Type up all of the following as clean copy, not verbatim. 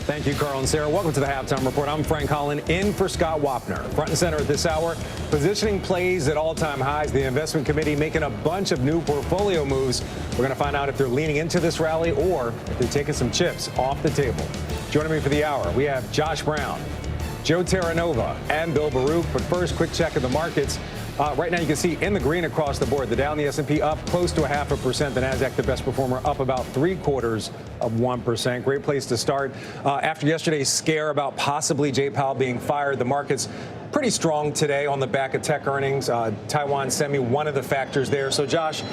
Thank you, Carl and Sarah. Welcome to the Halftime Report. I'm Frank Holland, in for Scott Wapner. Front and center at this hour, positioning plays at all-time highs. The investment committee making a bunch of new portfolio moves. We're going to find out if they're leaning into this rally or if they're taking some chips off the table. Joining me for the hour, we have Josh Brown, Joe Terranova, and Bill Baruch. But first, quick check of the markets. Right now, you can see in the green across the board. The Dow and the S&P up close to 0.5%. The Nasdaq, the best performer, up about 0.75%. Great place to start. After yesterday's scare about possibly Jay Powell being fired, the market's pretty strong today on the back of tech earnings. Taiwan Semi, one of the factors there. So, Josh,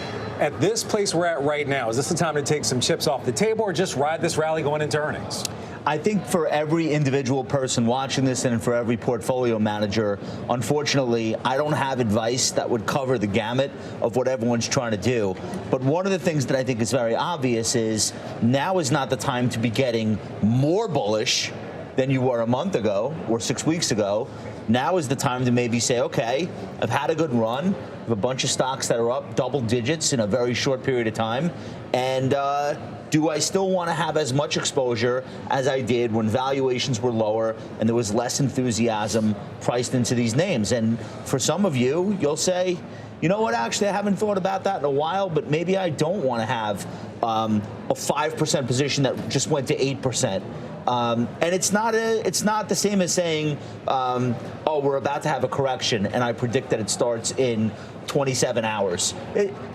at this place we're at right now, is this the time to take some chips off the table or just ride this rally going into earnings? I think for every individual person watching this and for every portfolio manager, unfortunately, I don't have advice that would cover the gamut of what everyone's trying to do. But one of the things that I think is very obvious is now is not the time to be getting more bullish than you were a month ago or 6 weeks ago. Now is the time to maybe say, okay, I've had a good run. I have a bunch of stocks that are up double digits in a very short period of time. And do I still want to have as much exposure as I did when valuations were lower and there was less enthusiasm priced into these names? And for some of you, you'll say, you know what, actually, I haven't thought about that in a while, but maybe I don't want to have a 5% position that just went to 8%. And it's not the same as saying, oh, we're about to have a correction, and I predict that it starts in 27 hours.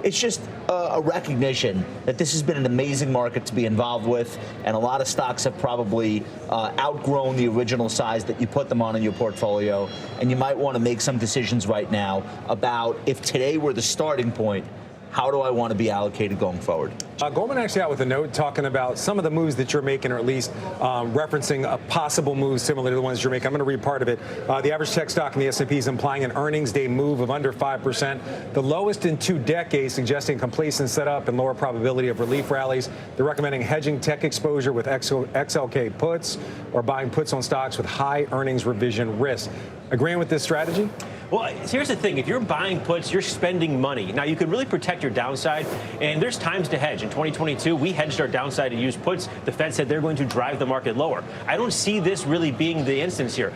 It's just a recognition that this has been an amazing market to be involved with, and a lot of stocks have probably outgrown the original size that you put them on in your portfolio, and you might want to make some decisions right now about if today were the starting point, how do I want to be allocated going forward? Goldman actually out with a note talking about some of the moves that you're making, or at least referencing a possible move similar to the ones you're making. I'm going to read part of it. The average tech stock in the S&P is implying an earnings day move of under 5%, the lowest in 2 decades, suggesting complacent setup and lower probability of relief rallies. They're recommending hedging tech exposure with XLK puts or buying puts on stocks with high earnings revision risk. Agreeing with this strategy? Well, here's the thing. If you're buying puts, you're spending money. Now, you can really protect your downside, and there's times to hedge. In 2022, we hedged our downside and used puts. The Fed said they're going to drive the market lower. I don't see this really being the instance here.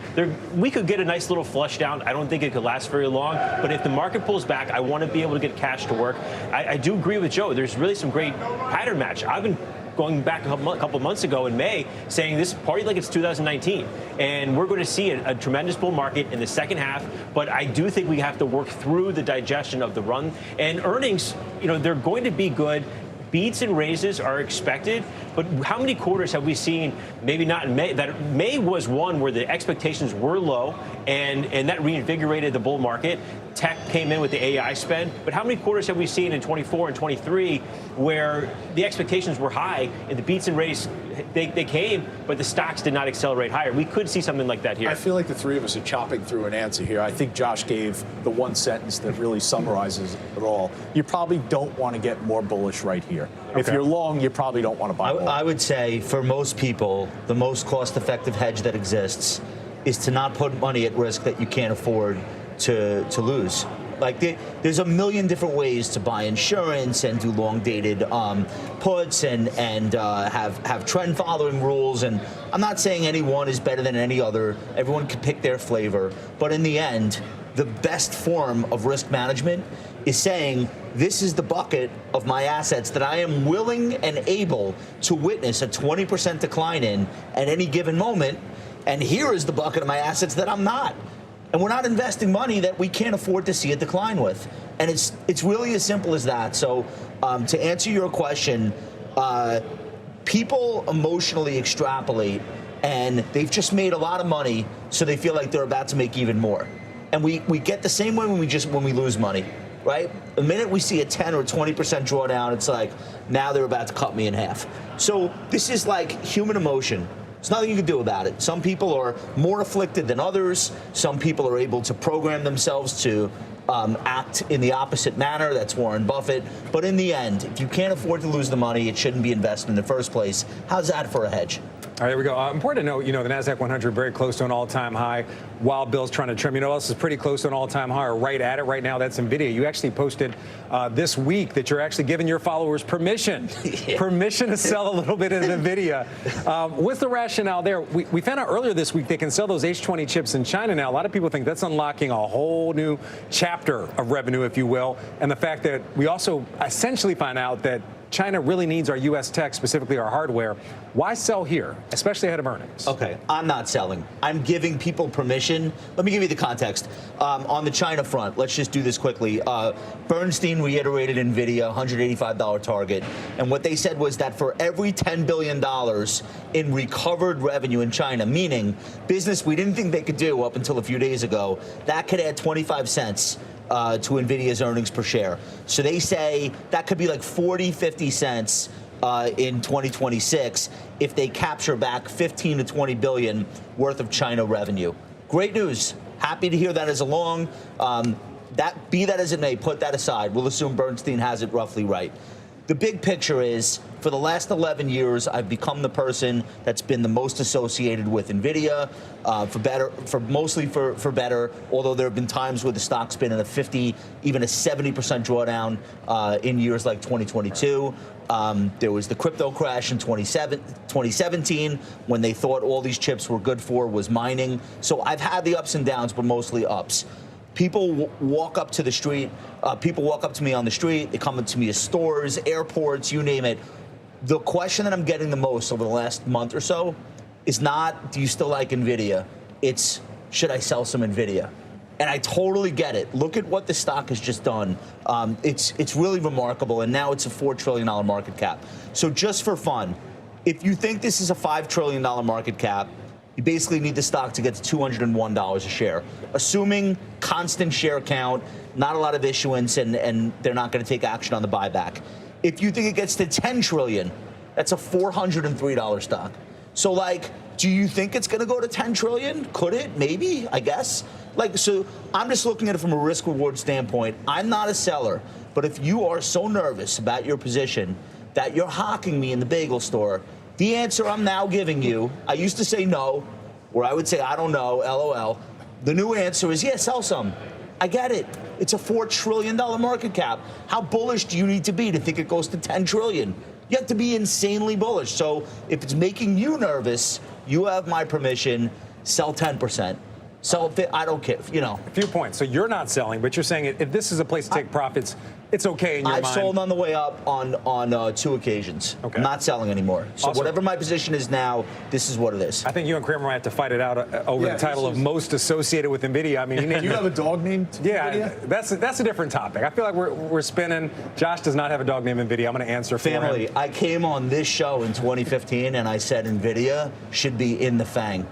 We could get a nice little flush down. I don't think it could last very long, but if the market pulls back, I want to be able to get cash to work. I do agree with Joe. There's really some great pattern match. I've been going back a couple months ago in May, saying this party like it's 2019. And we're going to see a tremendous bull market in the second half. But I do think we have to work through the digestion of the run. And earnings, they're going to be good. Beats and raises are expected, but how many quarters have we seen, maybe not in May, that May was one where the expectations were low and that reinvigorated the bull market. Tech came in with the AI spend, but how many quarters have we seen in 24 and 23 where the expectations were high and the beats and raises, they came, but the stocks did not accelerate higher? We could see something like that here. I feel like the three of us are chopping through an answer here. I think Josh gave the one sentence that really summarizes it all. You probably don't want to get more bullish right here. Okay. If you're long, you probably don't want to buy more. I would say for most people, the most cost-effective hedge that exists is to not put money at risk that you can't afford to lose. Like there's a million different ways to buy insurance and do long-dated puts and have trend-following rules. And I'm not saying any one is better than any other. Everyone can pick their flavor. But in the end, the best form of risk management is saying, this is the bucket of my assets that I am willing and able to witness a 20% decline in at any given moment. And here is the bucket of my assets that I'm not. And we're not investing money that we can't afford to see a decline with. And it's really as simple as that. So to answer your question, people emotionally extrapolate, and they've just made a lot of money, so they feel like they're about to make even more. And we get the same way when we lose money, right? The minute we see a 10 or 20% drawdown, it's like, now they're about to cut me in half. So this is like human emotion. There's nothing you can do about it. Some people are more afflicted than others. Some people are able to program themselves to act in the opposite manner. That's Warren Buffett. But in the end, if you can't afford to lose the money, it shouldn't be invested in the first place. How's that for a hedge? All right, here we go. Important to note, the NASDAQ 100 very close to an all-time high. Wild Bill's trying to trim. You know what else is pretty close to an all-time high, or right at it right now? That's Nvidia. You actually posted this week that you're actually giving your followers permission to sell a little bit of Nvidia. What's the rationale there? We found out earlier this week they can sell those H20 chips in China now. A lot of people think that's unlocking a whole new chapter of revenue, if you will, and the fact that we also essentially find out that China really needs our U.S. tech, specifically our hardware. Why sell here, especially ahead of earnings? Okay, I'm not selling. I'm giving people permission. Let me give you the context. On the China front, let's just do this quickly. Bernstein reiterated Nvidia $185 target, and what they said was that for every $10 billion in recovered revenue in China, meaning business we didn't think they could do up until a few days ago, that could add 25 cents to Nvidia's earnings per share. So they say that could be like 40, 50 cents in 2026 if they capture back 15 to 20 billion worth of China revenue. Great news. Happy to hear that as along. Be that as it may, put that aside. We'll assume Bernstein has it roughly right. The big picture is, for the last 11 years, I've become the person that's been the most associated with Nvidia, mostly for better, although there have been times where the stock's been in a 50, even a 70% drawdown in years like 2022. There was the crypto crash in 2017 when they thought all these chips were good for was mining. So I've had the ups and downs, but mostly ups. People walk up to the street. People walk up to me on the street. They come up to me at stores, airports, you name it. The question that I'm getting the most over the last month or so is not, do you still like Nvidia? It's, should I sell some Nvidia? And I totally get it. Look at what the stock has just done. It's really remarkable, and now it's a $4 trillion market cap. So just for fun, if you think this is a $5 trillion market cap, you basically need the stock to get to $201 a share, assuming constant share count, not a lot of issuance, and they're not going to take action on the buyback. If you think it gets to 10 trillion, that's a $403 stock. So, do you think it's going to go to 10 trillion? Could it? Maybe, I guess. So I'm just looking at it from a risk-reward standpoint. I'm not a seller, but if you are so nervous about your position that you're hawking me in the bagel store, the answer I'm now giving you, I used to say no, or I would say I don't know, LOL. The new answer is, yeah, sell some. I get it. It's a $4 trillion market cap. How bullish do you need to be to think it goes to 10 trillion? You have to be insanely bullish. So if it's making you nervous, you have my permission. Sell 10%. Sell it. I don't care. A few points. So you're not selling, but you're saying if this is a place to take profits, it's okay in your mind. I've sold on the way up on 2 occasions. Okay. I'm not selling anymore. So also, whatever my position is now, this is what it is. I think you and Kramer might have to fight it out over the title of most associated with Nvidia. I mean, you have a dog named Nvidia? That's a different topic. I feel like we're spinning. Josh does not have a dog named Nvidia. I'm going to answer for Family, him. I came on this show in 2015 and I said Nvidia should be in the FANG.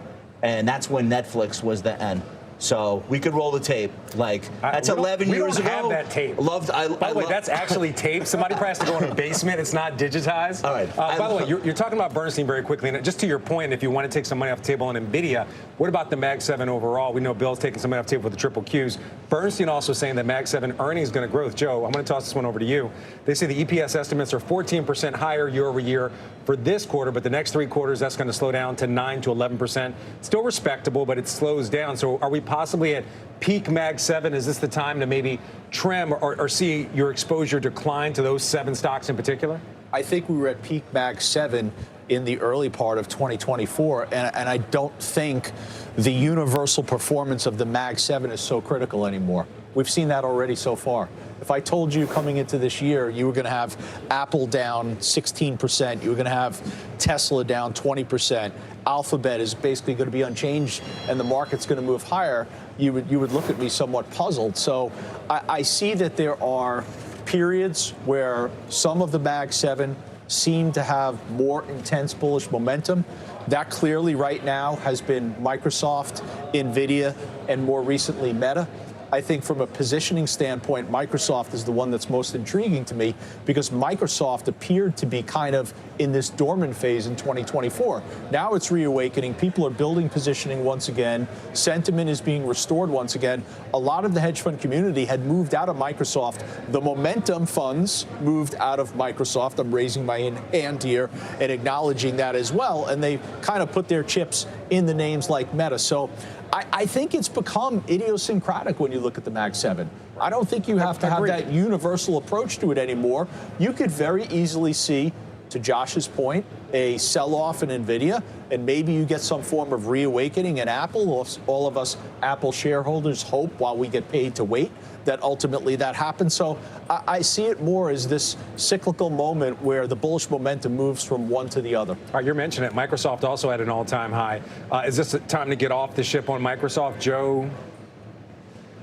And that's when Netflix was the N. So we could roll the tape. That's 11 years ago. We don't have that tape. By the way, that's actually tape. Somebody probably has to go in a basement. It's not digitized. All right. By the way, you're talking about Bernstein very quickly. And just to your point, if you want to take some money off the table on Nvidia, what about the Mag 7 overall? We know Bill's taking some money off the table with the triple Qs. Bernstein also saying that Mag 7 earnings going to grow. Joe, I'm going to toss this one over to you. They say the EPS estimates are 14% higher year over year for this quarter, but the next 3 quarters, that's going to slow down to 9 to 11%. Still respectable, but it slows down. So are we possibly at peak Mag 7? Is this the time to maybe trim or see your exposure decline to those 7 stocks in particular? I think we were at peak Mag 7 in the early part of 2024, and I don't think the universal performance of the Mag 7 is so critical anymore. We've seen that already so far. If I told you coming into this year you were going to have Apple down 16%, you were going to have Tesla down 20%, Alphabet is basically going to be unchanged, and the market's going to move higher, you would look at me somewhat puzzled. So I see that there are periods where some of the Mag 7 seem to have more intense bullish momentum. That clearly right now has been Microsoft, Nvidia, and more recently Meta. I think from a positioning standpoint, Microsoft is the one that's most intriguing to me because Microsoft appeared to be kind of in this dormant phase in 2024. Now it's reawakening. People are building positioning once again. Sentiment is being restored once again. A lot of the hedge fund community had moved out of Microsoft. The momentum funds moved out of Microsoft. I'm raising my hand here and acknowledging that as well. And they kind of put their chips in the names like Meta. So I think it's become idiosyncratic when you look at the Mag 7. I don't think you have to have that universal approach to it anymore. You could very easily see, to Josh's point, a sell-off in Nvidia, and maybe you get some form of reawakening in Apple. All of us Apple shareholders hope, while we get paid to wait, that ultimately that happens. So I see it more as this cyclical moment where the bullish momentum moves from one to the other. All right, you're mentioning it. Microsoft also had an all-time high. Is this time to get off the ship on Microsoft, Joe?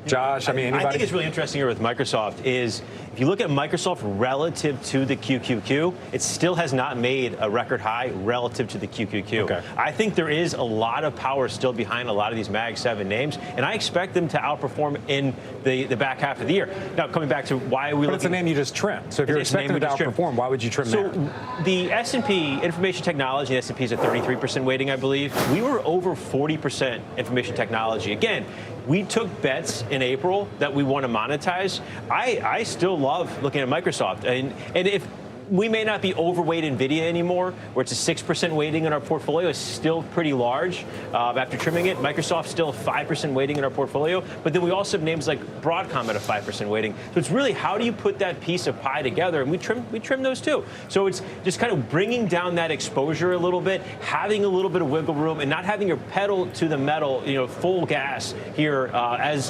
Josh, I mean, anybody? I think it's really interesting here with Microsoft is if you look at Microsoft relative to the QQQ, it still has not made a record high relative to the QQQ. Okay. I think there is a lot of power still behind a lot of these Mag 7 names, and I expect them to outperform in the back half of the year. Now, coming back to why are we looking... But it's a name you just trimmed. So if you're expecting it to outperform, why would you trim that? So the S&P, information technology, S&P is a 33% weighting, I believe. We were over 40% information technology. Again, we took bets in April that we want to monetize. I still love looking at Microsoft. And if we may not be overweight Nvidia anymore, where it's a 6% weighting in our portfolio. It's still pretty large after trimming it. Microsoft's still a 5% weighting in our portfolio. But then we also have names like Broadcom at a 5% weighting. So it's really how do you put that piece of pie together? And we trim those too. So it's just kind of bringing down that exposure a little bit, having a little bit of wiggle room, and not having your pedal to the metal, full gas here. As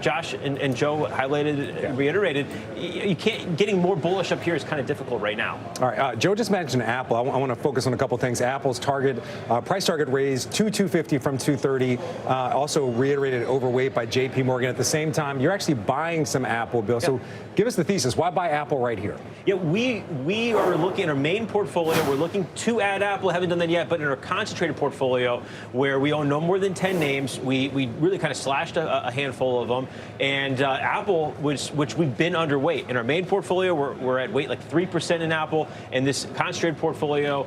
Josh and Joe highlighted, and reiterated, you can't. Getting more bullish up here is kind of difficult right now. All right, Joe just mentioned Apple. I want to focus on a couple things. Apple's price target raised to 250 from 230. Also reiterated overweight by JP Morgan. At the same time, you're actually buying some Apple, Bill. So give us the thesis. Why buy Apple right here? Yeah, we are looking at our main portfolio. We're looking to add Apple. Haven't done that yet, but in our concentrated portfolio, where we own no more than 10 names, we really kind of slashed a handful of them. And Apple, which we've been underweight. In our main portfolio, we're at weight like 3% in Apple. And this concentrated portfolio,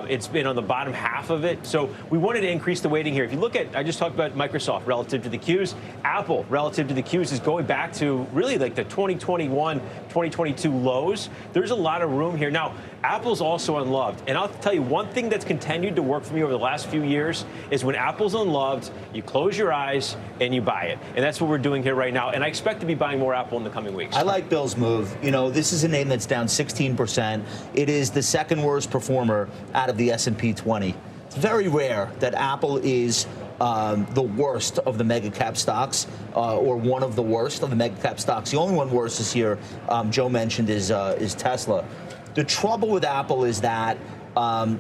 it's been on the bottom half of it. So we wanted to increase the weighting here. If you look at, I just talked about Microsoft relative to the Qs. Apple relative to the Qs is going back to really like the 2021, 2022 lows. There's a lot of room here. Now, Apple's also unloved. And I'll tell you one thing that's continued to work for me over the last few years is when Apple's unloved, you close your eyes and you buy it. And that's what we're doing here right now. And I expect to be buying more Apple in the coming weeks. I like Bill's move. This is a name that's down 16%. It is the second worst performer out of the S&P 20. It's very rare that Apple is the worst of the mega cap stocks, or one of the worst of the mega cap stocks. The only one worse this year, Joe mentioned, is Tesla. The trouble with Apple is that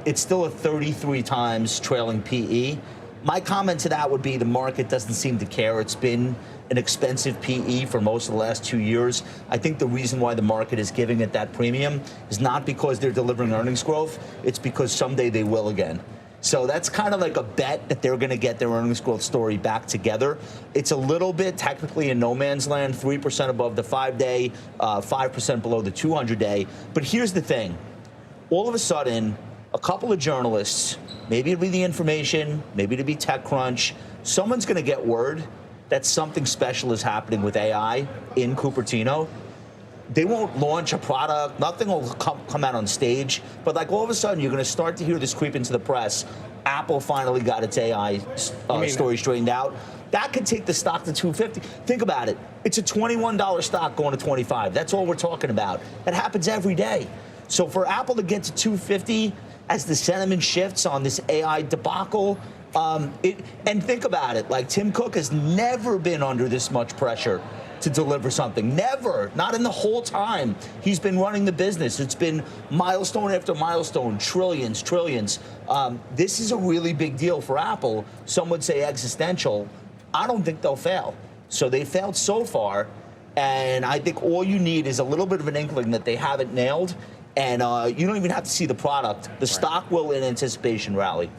it's still a 33 times trailing PE. My comment to that would be the market doesn't seem to care. It's been an expensive PE for most of the last 2 years. I think the reason why the market is giving it that premium is not because they're delivering earnings growth. It's because someday they will again. So that's kind of like a bet that they're going to get their earnings growth story back together. It's a little bit technically in no man's land, 3% above the 5-day, 5% below the 200-day. But here's the thing. All of a sudden, a couple of journalists, maybe it'll be The Information, maybe it'll be TechCrunch, someone's going to get word that something special is happening with AI in Cupertino. They won't launch a product. Nothing will come out on stage. But like all of a sudden, you're going to start to hear this creep into the press. Apple finally got its AI story straightened out. That could take the stock to 250. Think about it. It's a $21 stock going to 25. That's all we're talking about. That happens every day. So for Apple to get to 250 as the sentiment shifts on this AI debacle, and think about it, like Tim Cook has never been under this much pressure to deliver something. Never. Not in the whole time he's been running the business. It's been milestone after milestone, trillions. This is a really big deal for Apple. Some would say existential. I don't think they'll fail. So they failed so far, and I think all you need is a little bit of an inkling that they haven't nailed, and you don't even have to see the product. The stock will, in anticipation, rally.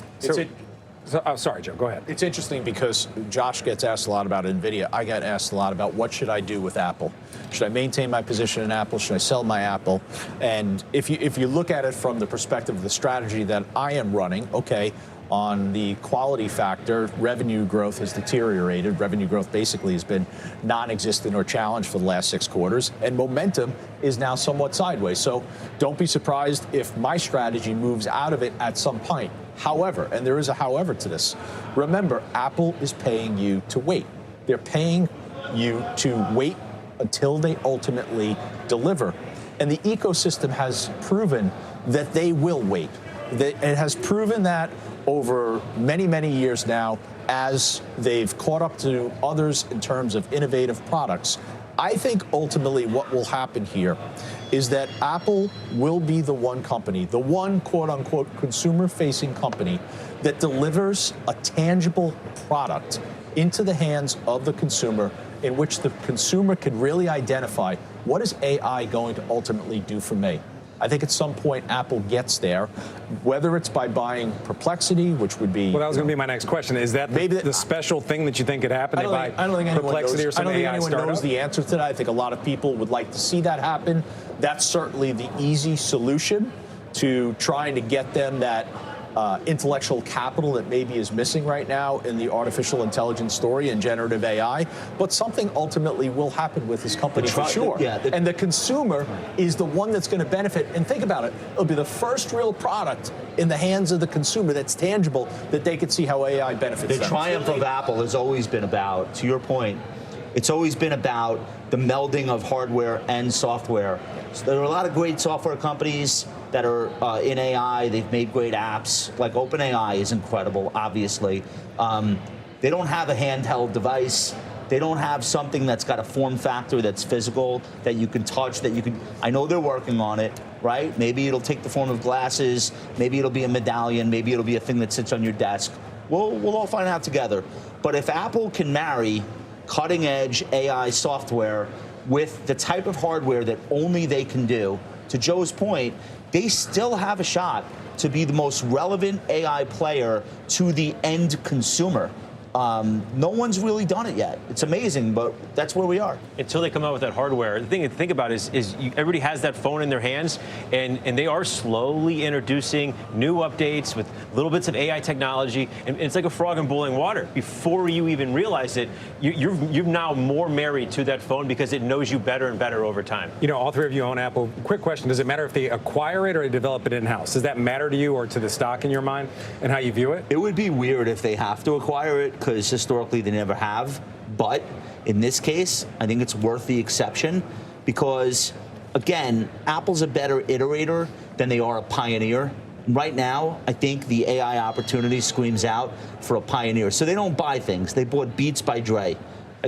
So, oh, sorry, Joe, go ahead. It's interesting because Josh gets asked a lot about Nvidia. I get asked a lot about what should I do with Apple. Should I maintain my position in Apple? Should I sell my Apple? And if you look at it from the perspective of the strategy that I am running, okay, on the quality factor, revenue growth has deteriorated. Revenue growth basically has been non-existent or challenged for the last 6 quarters, and momentum is now somewhat sideways. So don't be surprised if my strategy moves out of it at some point. However, and there is a however to this, remember, Apple is paying you to wait. They're paying you to wait until they ultimately deliver. And the ecosystem has proven that they will wait. It has proven that over many, many years now as they've caught up to others in terms of innovative products. I think ultimately what will happen here is that Apple will be the one company, the one quote-unquote consumer-facing company that delivers a tangible product into the hands of the consumer in which the consumer can really identify what is AI going to ultimately do for me. I think at some point Apple gets there, whether it's by buying Perplexity, which would be... Well, that was going to be my next question. Is that maybe the special thing that you think could happen? I don't think anyone knows the answer to that. I think a lot of people would like to see that happen. That's certainly the easy solution to trying to get them that intellectual capital that maybe is missing right now in the artificial intelligence story and generative AI. But something ultimately will happen with this company for sure. And the consumer is the one that's going to benefit. And think about it. It'll be the first real product in the hands of the consumer that's tangible that they could see how AI benefits them. The triumph of Apple has always been about, to your point, it's always been about the melding of hardware and software. So there are a lot of great software companies that are in AI. They've made great apps. Like OpenAI is incredible, obviously. They don't have a handheld device. They don't have something that's got a form factor that's physical, that you can touch, that you can... I know they're working on it, right? Maybe it'll take the form of glasses. Maybe it'll be a medallion. Maybe it'll be a thing that sits on your desk. We'll all find out together. But if Apple can marry cutting-edge AI software with the type of hardware that only they can do, to Joe's point, they still have a shot to be the most relevant AI player to the end consumer. No one's really done it yet. It's amazing, but that's where we are. Until they come out with that hardware. The thing to think about is everybody has that phone in their hands, and they are slowly introducing new updates with little bits of AI technology, and it's like a frog in boiling water. Before you even realize it, you're now more married to that phone because it knows you better and better over time. You know, all three of you own Apple. Quick question, does it matter if they acquire it or they develop it in-house? Does that matter to you or to the stock in your mind and how you view it? It would be weird if they have to acquire it, because historically they never have. But in this case, I think it's worth the exception because, again, Apple's a better iterator than they are a pioneer. Right now, I think the AI opportunity screams out for a pioneer. So they don't buy things. They bought Beats by Dre.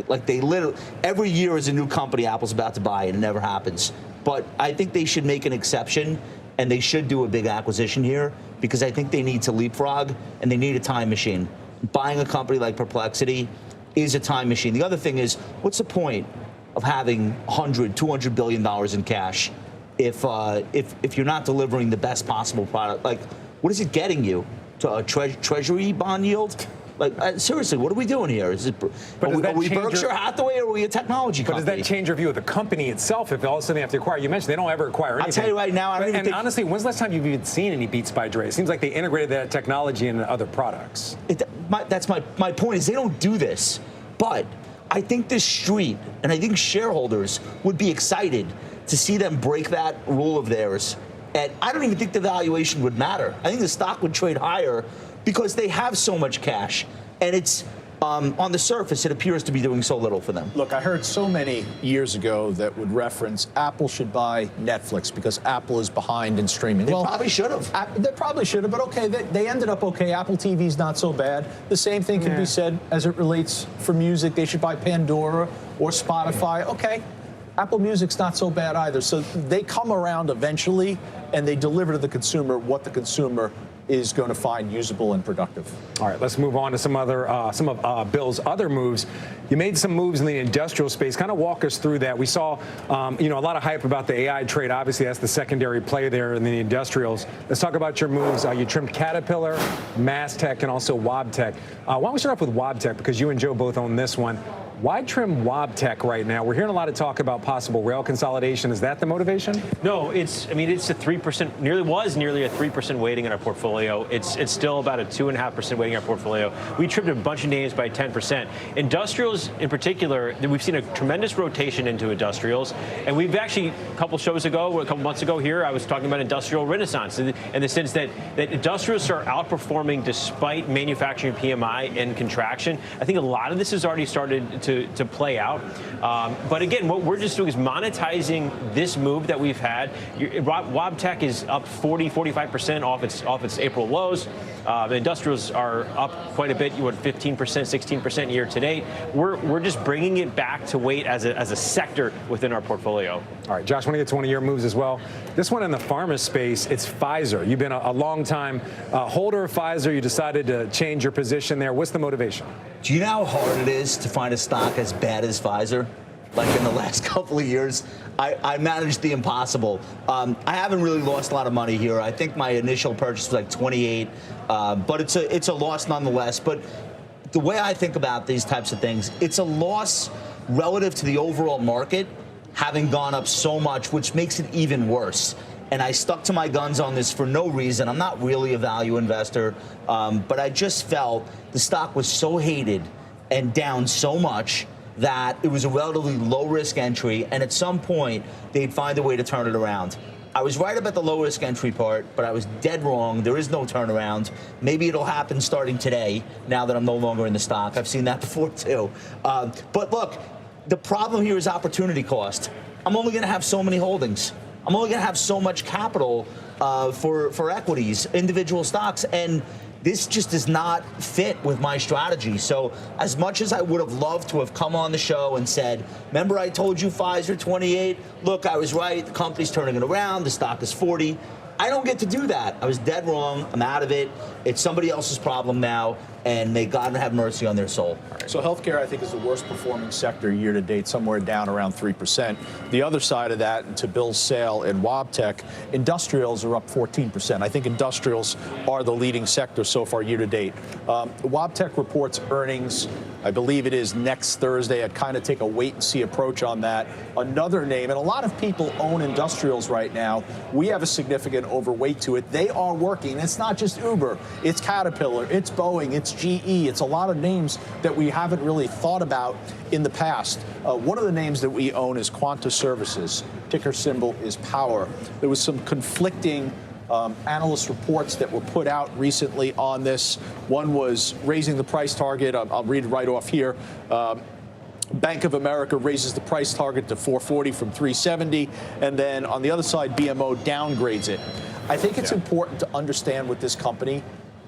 Like they literally, every year is a new company Apple's about to buy, and it never happens. But I think they should make an exception, and they should do a big acquisition here because I think they need to leapfrog, and they need a time machine. Buying a company like Perplexity is a time machine. The other thing is, what's the point of having $100, $200 billion in cash if you're not delivering the best possible product? Like, what is it getting you? To a treasury bond yield? Like, seriously, what are we doing here? Are we Berkshire Hathaway or are we a technology company? But does that change your view of the company itself if all of a sudden they have to acquire? You mentioned they don't ever acquire anything. I'll tell you right now, I don't even think... honestly, when's the last time you've even seen any Beats by Dre? It seems like they integrated that technology into other products. That's my point is they don't do this. But I think this street and I think shareholders would be excited to see them break that rule of theirs. And I don't even think the valuation would matter. I think the stock would trade higher because they have so much cash, and it's on the surface, it appears to be doing so little for them. Look, I heard so many years ago that would reference Apple should buy Netflix because Apple is behind in streaming. They probably should have. They probably should have, but okay, they ended up okay. Apple TV's not so bad. The same thing can be said as it relates for music. They should buy Pandora or Spotify. Okay. Apple Music's not so bad either. So they come around eventually, and they deliver to the consumer what the consumer is going to find usable and productive. All right, let's move on to some of Bill's other moves. You made some moves in the industrial space. Kind of walk us through that. We saw, a lot of hype about the AI trade. Obviously, that's the secondary play there in the industrials. Let's talk about your moves. You trimmed Caterpillar, Mastech, and also Wabtec. Why don't we start off with Wabtec, because you and Joe both own this one. Why trim Wabtec right now? We're hearing a lot of talk about possible rail consolidation. Is that the motivation? No, it's a 3%, nearly a 3% weighting in our portfolio. It's still about a 2.5% weighting in our portfolio. We trimmed a bunch of names by 10%. Industrials in particular, we've seen a tremendous rotation into industrials. And we've actually, a couple months ago here, I was talking about industrial renaissance in the sense that industrials are outperforming despite manufacturing PMI and contraction. I think a lot of this has already started to play out. But again, what we're just doing is monetizing this move that we've had. Wabtec is up 45% off its April lows. The industrials are up quite a bit, 15%, 16% year to date. We're just bringing it back to weight as a sector within our portfolio. All right, Josh, I want to get to one of your moves as well. This one in the pharma space, it's Pfizer. You've been a long time holder of Pfizer. You decided to change your position there. What's the motivation? Do you know how hard it is to find a stock as bad as Pfizer? Like in the last couple of years, I managed the impossible. I haven't really lost a lot of money here. I think my initial purchase was like 28, but it's a loss nonetheless. But the way I think about these types of things, it's a loss relative to the overall market having gone up so much, which makes it even worse. And I stuck to my guns on this for no reason. I'm not really a value investor, but I just felt the stock was so hated and down so much that it was a relatively low-risk entry, and at some point, they'd find a way to turn it around. I was right about the low-risk entry part, but I was dead wrong. There is no turnaround. Maybe it'll happen starting today, now that I'm no longer in the stock. I've seen that before, too. But look, the problem here is opportunity cost. I'm only going to have so many holdings. I'm only going to have so much capital for equities, individual stocks, and this just does not fit with my strategy. So as much as I would have loved to have come on the show and said, remember I told you Pfizer 28? Look, I was right. The company's turning it around. The stock is 40. I don't get to do that. I was dead wrong. I'm out of it. It's somebody else's problem now, and may God have mercy on their soul. So healthcare, I think, is the worst performing sector year to date, somewhere down around 3%. The other side of that, to Bill's sale in Wabtec, industrials are up 14%. I think industrials are the leading sector so far year to date. Wabtec reports earnings, I believe it is next Thursday. I'd kind of take a wait and see approach on that. Another name, and a lot of people own industrials right now. We have a significant overweight to it. They are working. It's not just Uber. It's Caterpillar. It's Boeing. It's GE. It's a lot of names that we haven't really thought about in the past. One of the names that we own is Quanta Services. Ticker symbol is Power. There was some conflicting analyst reports that were put out recently on this. One was raising the price target. I'll read it right off here. Bank of America raises the price target to $440 from $370, and then on the other side, BMO downgrades it. I think it's important to understand with this company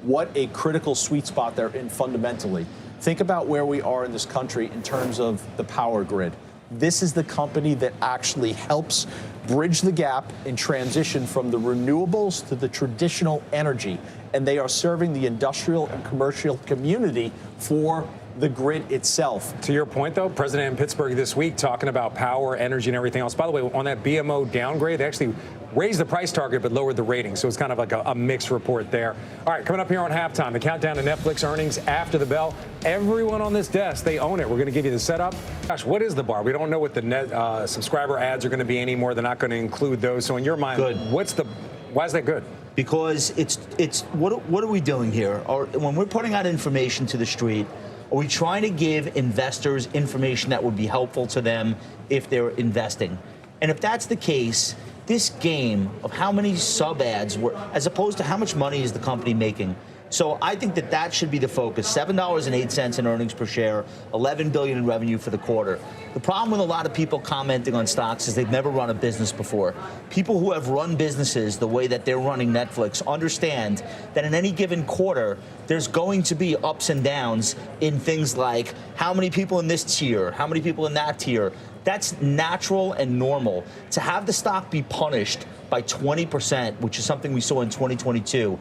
what a critical sweet spot they're in fundamentally. Think about where we are in this country in terms of the power grid. This is the company that actually helps bridge the gap in transition from the renewables to the traditional energy, and they are serving the industrial and commercial community for the grid itself. To your point, though, President in Pittsburgh this week talking about power, energy, and everything else. By the way, on that BMO downgrade, they actually raised the price target but lowered the rating. So it's kind of like a mixed report there. All right, coming up here on halftime, the countdown to Netflix earnings after the bell. Everyone on this desk, they own it. We're going to give you the setup. Gosh, what is the bar? We don't know what the net subscriber ads are going to be anymore. They're not going to include those. So in your mind, why is that good? Because it's what are we doing here? Or when we're putting out information to the street, are we trying to give investors information that would be helpful to them if they're investing? And if that's the case, this game of how many sub ads were, as opposed to how much money is the company making. So I think that should be the focus. $7.08 in earnings per share, $11 billion in revenue for the quarter. The problem with a lot of people commenting on stocks is they've never run a business before. People who have run businesses the way that they're running Netflix understand that in any given quarter, there's going to be ups and downs in things like how many people in this tier, how many people in that tier. That's natural and normal. To have the stock be punished by 20%, which is something we saw in 2022,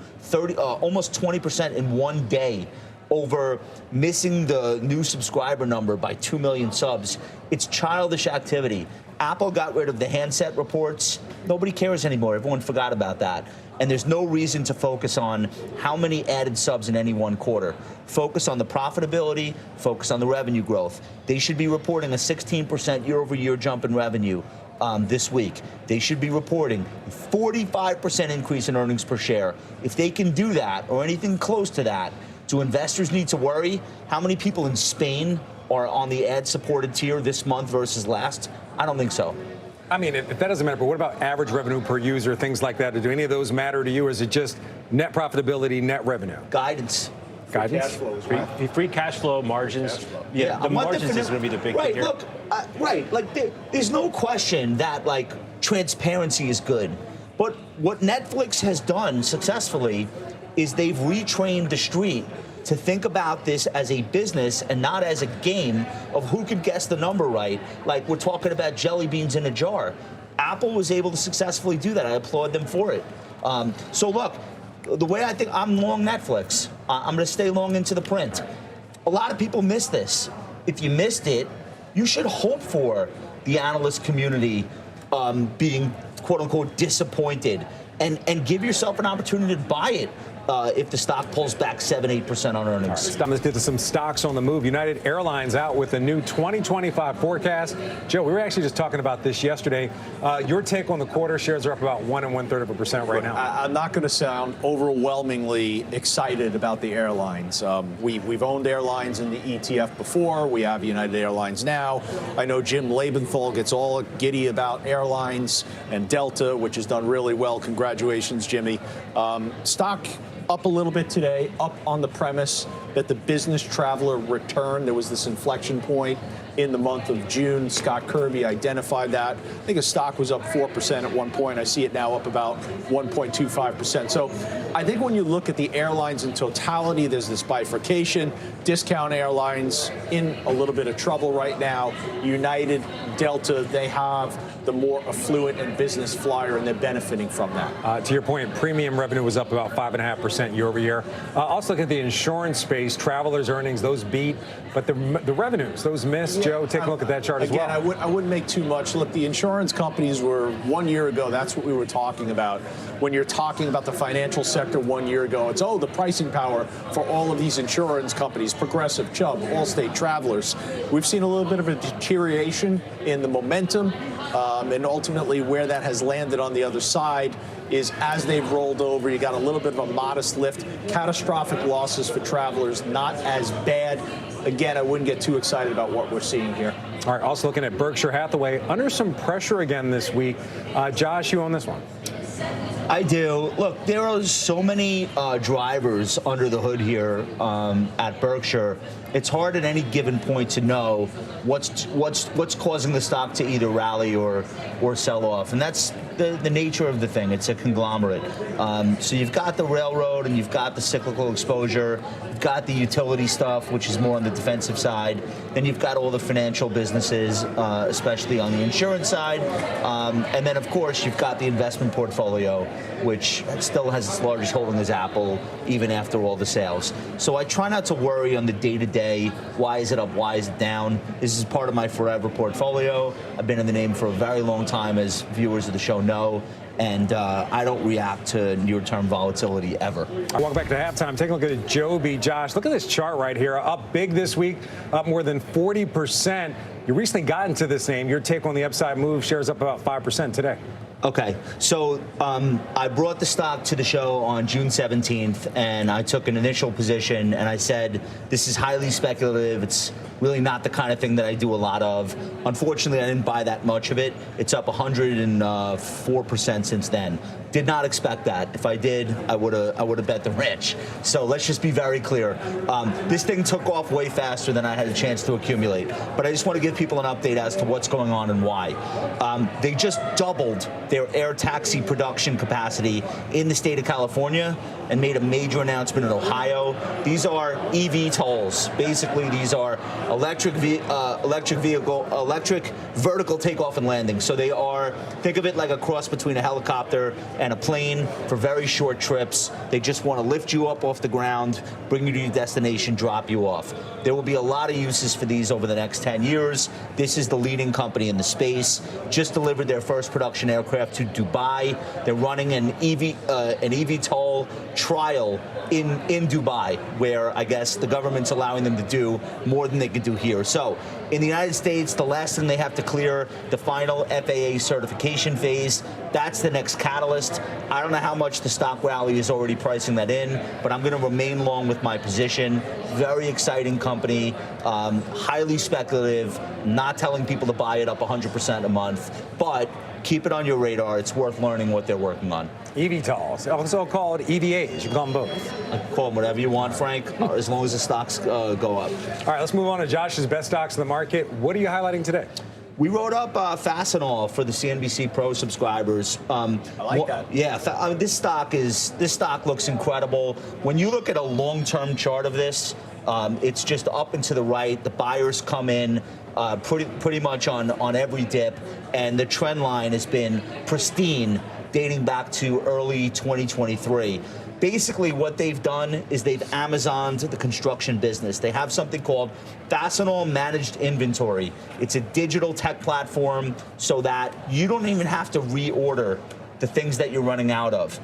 almost 20% in one day, over missing the new subscriber number by 2 million subs. It's childish activity. Apple got rid of the handset reports. Nobody cares anymore. Everyone forgot about that. And there's no reason to focus on how many added subs in any one quarter. Focus on the profitability, focus on the revenue growth. They should be reporting a 16% year-over-year jump in revenue this week. They should be reporting a 45% increase in earnings per share. If they can do that, or anything close to that, do investors need to worry? How many people in Spain are on the ad-supported tier this month versus last? I don't think so. I mean, if that doesn't matter, but what about average revenue per user, things like that? Do any of those matter to you, or is it just net profitability, net revenue? Guidance. Guidance? Free cash flow, margins. Yeah, the margins is going to be the big thing here. Look, like there's no question that like transparency is good. But what Netflix has done successfully is they've retrained the street to think about this as a business and not as a game of who could guess the number right. Like we're talking about jelly beans in a jar. Apple was able to successfully do that. I applaud them for it. So look, the way I think I'm long Netflix, I'm going to stay long into the print. A lot of people miss this. If you missed it, you should hope for the analyst community being quote unquote disappointed and give yourself an opportunity to buy it. If the stock pulls back 7-8% on earnings. Let's get to some stocks on the move. United Airlines out with a new 2025 forecast. Joe, we were actually just talking about this yesterday. Your take on the quarter, shares are up about 1 1/3% right now. I'm not going to sound overwhelmingly excited about the airlines. We've owned airlines in the ETF before. We have United Airlines now. I know Jim Lebenthal gets all giddy about airlines and Delta, which has done really well. Congratulations, Jimmy. Stock up a little bit today, up on the premise that the business traveler returned. There was this inflection point in the month of June. Scott Kirby identified that. I think the stock was up 4% at one point. I see it now up about 1.25%. So I think when you look at the airlines in totality, there's this bifurcation. Discount airlines in a little bit of trouble right now. United, Delta, they have the more affluent and business flyer, and they're benefiting from that. To your point, premium revenue was up about 5.5% year over year. Also look at the insurance space, travelers' earnings, those beat, but the revenues, those missed. Joe, take a look at that chart as well. Again, I wouldn't make too much. Look, the insurance companies were 1 year ago. That's what we were talking about. When you're talking about the financial sector 1 year ago, it's, the pricing power for all of these insurance companies, Progressive, Chubb, Allstate, Travelers. We've seen a little bit of a deterioration in the momentum, and ultimately where that has landed on the other side is as they've rolled over, you got a little bit of a modest lift. Catastrophic losses for Travelers, not as bad. Again, I wouldn't get too excited about what we're seeing here. All right, also looking at Berkshire Hathaway, under some pressure again this week. Josh, you own this one? I do. Look, there are so many drivers under the hood here at Berkshire. It's hard at any given point to know what's causing the stock to either rally or sell off, and that's the nature of the thing. It's a conglomerate. So you've got the railroad and you've got the cyclical exposure. You've got the utility stuff, which is more on the defensive side. Then you've got all the financial businesses, especially on the insurance side. And then, of course, you've got the investment portfolio, which still has its largest holding as Apple, even after all the sales. So I try not to worry on the day-to-day, why is it up, why is it down? This is part of my forever portfolio. I've been in the name for a very long time, as viewers of the show know. And I don't react to near-term volatility ever. Welcome back to halftime. Take a look at Joby. Josh, look at this chart right here. Up big this week, up more than 40%. You recently got into this name. Your take on the upside move, shares up about 5% today. Okay, so I brought the stock to the show on June 17th, and I took an initial position, and I said, this is highly speculative. It's really not the kind of thing that I do a lot of. Unfortunately, I didn't buy that much of it. It's up 104% since then. Did not expect that. If I did, I would have bet the rich. So let's just be very clear. This thing took off way faster than I had a chance to accumulate. But I just want to give people an update as to what's going on and why. They just doubled their air taxi production capacity in the state of California. and made a major announcement in Ohio. These are EV tolls. Basically, these are electric vertical takeoff and landing. So they are, think of it like a cross between a helicopter and a plane for very short trips. They just want to lift you up off the ground, bring you to your destination, drop you off. There will be a lot of uses for these over the next 10 years. This is the leading company in the space. Just delivered their first production aircraft to Dubai. They're running an EV toll trial in Dubai, where I guess the government's allowing them to do more than they could do here. So in the United States, the last thing they have to clear, the final FAA certification phase. That's the next catalyst. I don't know how much the stock rally is already pricing that in, but I'm going to remain long with my position. Very exciting company, highly speculative, not telling people to buy it up 100% a month, but keep it on your radar. It's worth learning what they're working on. eVTOLs, also called EVAs. You can call them both. I can call them whatever you want, Frank, as long as the stocks go up. All right, let's move on to Josh's best stocks in the market. What are you highlighting today? We wrote up Fastenal for the CNBC Pro subscribers. I like that. Yeah, this stock looks incredible. When you look at a long-term chart of this, it's just up and to the right. The buyers come in pretty much on every dip, and the trend line has been pristine dating back to early 2023. Basically, what they've done is they've Amazoned the construction business. They have something called Fastenal Managed Inventory. It's a digital tech platform so that you don't even have to reorder the things that you're running out of.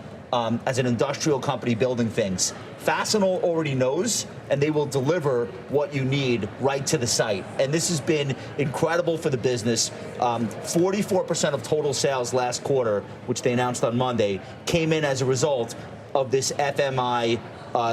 As an industrial company building things, Fastenal already knows, and they will deliver what you need right to the site. And this has been incredible for the business. 44% of total sales last quarter, which they announced on Monday, came in as a result of this FMI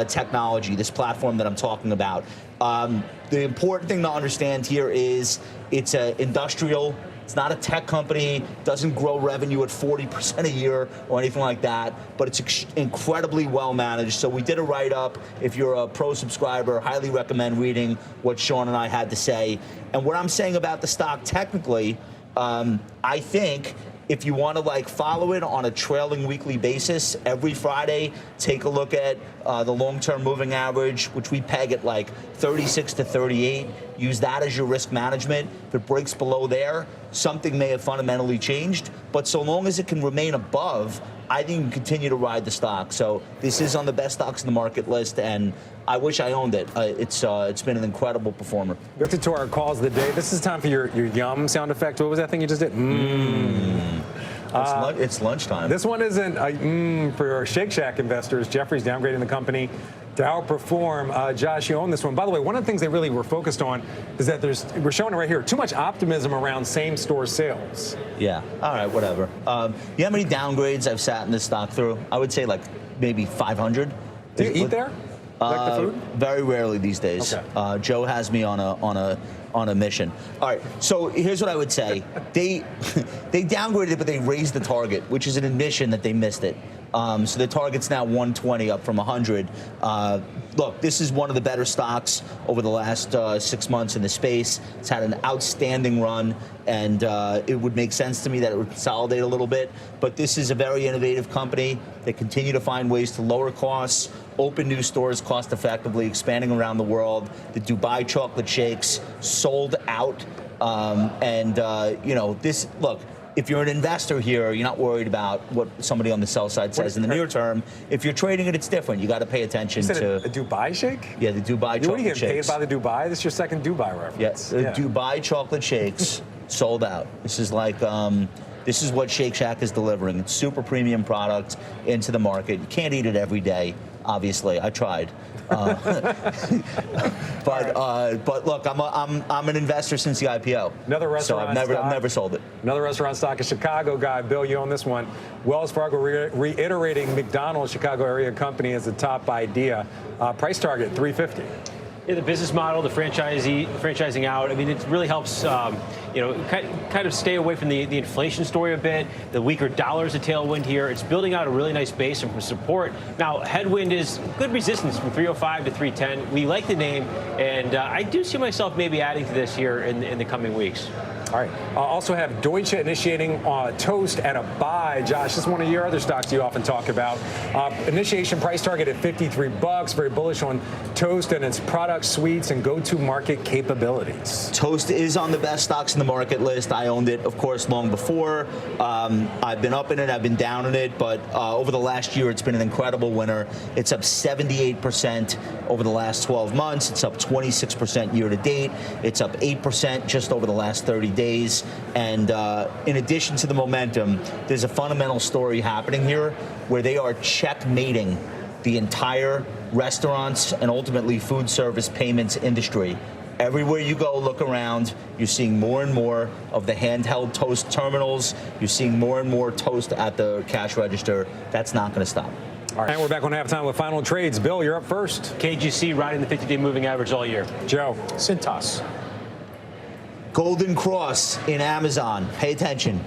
technology, this platform that I'm talking about. The important thing to understand here is it's an industrial. It's not a tech company, doesn't grow revenue at 40% a year or anything like that, but it's incredibly well managed. So we did a write-up. If you're a pro subscriber, highly recommend reading what Sean and I had to say. And what I'm saying about the stock technically, I think if you want to follow it on a trailing weekly basis, every Friday, take a look at the long-term moving average, which we peg at 36 to 38. Use that as your risk management. If it breaks below there, something may have fundamentally changed. But so long as it can remain above, I think you can continue to ride the stock. So this is on the best stocks in the market list, and I wish I owned it. It's been an incredible performer. We're up to our calls of the day. This is time for your yum sound effect. What was that thing you just did? It's lunchtime. This one isn't for Shake Shack investors. Jeffrey's downgrading the company to outperform. Josh, you own this one. By the way, one of the things they really were focused on is that we're showing it right here, too much optimism around same-store sales. Yeah. All right, whatever. You know how many downgrades I've sat in this stock through? I would say maybe 500. Do you eat there? Like the food? Very rarely these days. Okay. Joe has me on a mission. All right, so here's what I would say. They downgraded it, but they raised the target, which is an admission that they missed it. So the target's now 120 up from 100. Look, this is one of the better stocks over the last 6 months in the space. It's had an outstanding run, and it would make sense to me that it would consolidate a little bit. But this is a very innovative company. They continue to find ways to lower costs, open new stores cost effectively, expanding around the world. The Dubai chocolate shakes sold out. Look, if you're an investor here, you're not worried about what somebody on the sell side says in the near term. If you're trading it, it's different. You got to pay attention to a Dubai shake. Yeah, the Dubai chocolate shakes. What are you getting paid by the Dubai? This is your second Dubai reference. Yes, Dubai chocolate shakes sold out. This is this is what Shake Shack is delivering. It's super premium product into the market. You can't eat it every day. Obviously, I tried, but look, I'm an investor since the IPO. Another restaurant so I've never sold it. Another restaurant stock, a Chicago guy. Bill, you own this one. Wells Fargo reiterating McDonald's Chicago area company as the top idea. Price target $350. Yeah, the business model, the franchising out. I mean, it really helps, kind of stay away from the inflation story a bit. The weaker dollar is a tailwind here. It's building out a really nice base and support. Now, headwind is good resistance from 305 to 310. We like the name, and I do see myself maybe adding to this here in the coming weeks. All right. Also have Deutsche initiating Toast at a buy. Josh, this is one of your other stocks you often talk about. Initiation price target at $53. Very bullish on Toast and its product suites and go-to-market capabilities. Toast is on the best stocks in the market list. I owned it, of course, long before. I've been up in it, I've been down in it, but over the last year, it's been an incredible winner. It's up 78% over the last 12 months. It's up 26% year to date. It's up 8% just over the last 30 days. And in addition to the momentum, there's a fundamental story happening here where they are checkmating the entire restaurants and ultimately food service payments industry. Everywhere you go, look around, you're seeing more and more of the handheld Toast terminals. You're seeing more and more Toast at the cash register. That's not going to stop. All right, and we're back on halftime with final trades. Bill, you're up first. KGC riding the 50-day moving average all year. Joe. Cintas. Golden Cross in Amazon. Pay attention.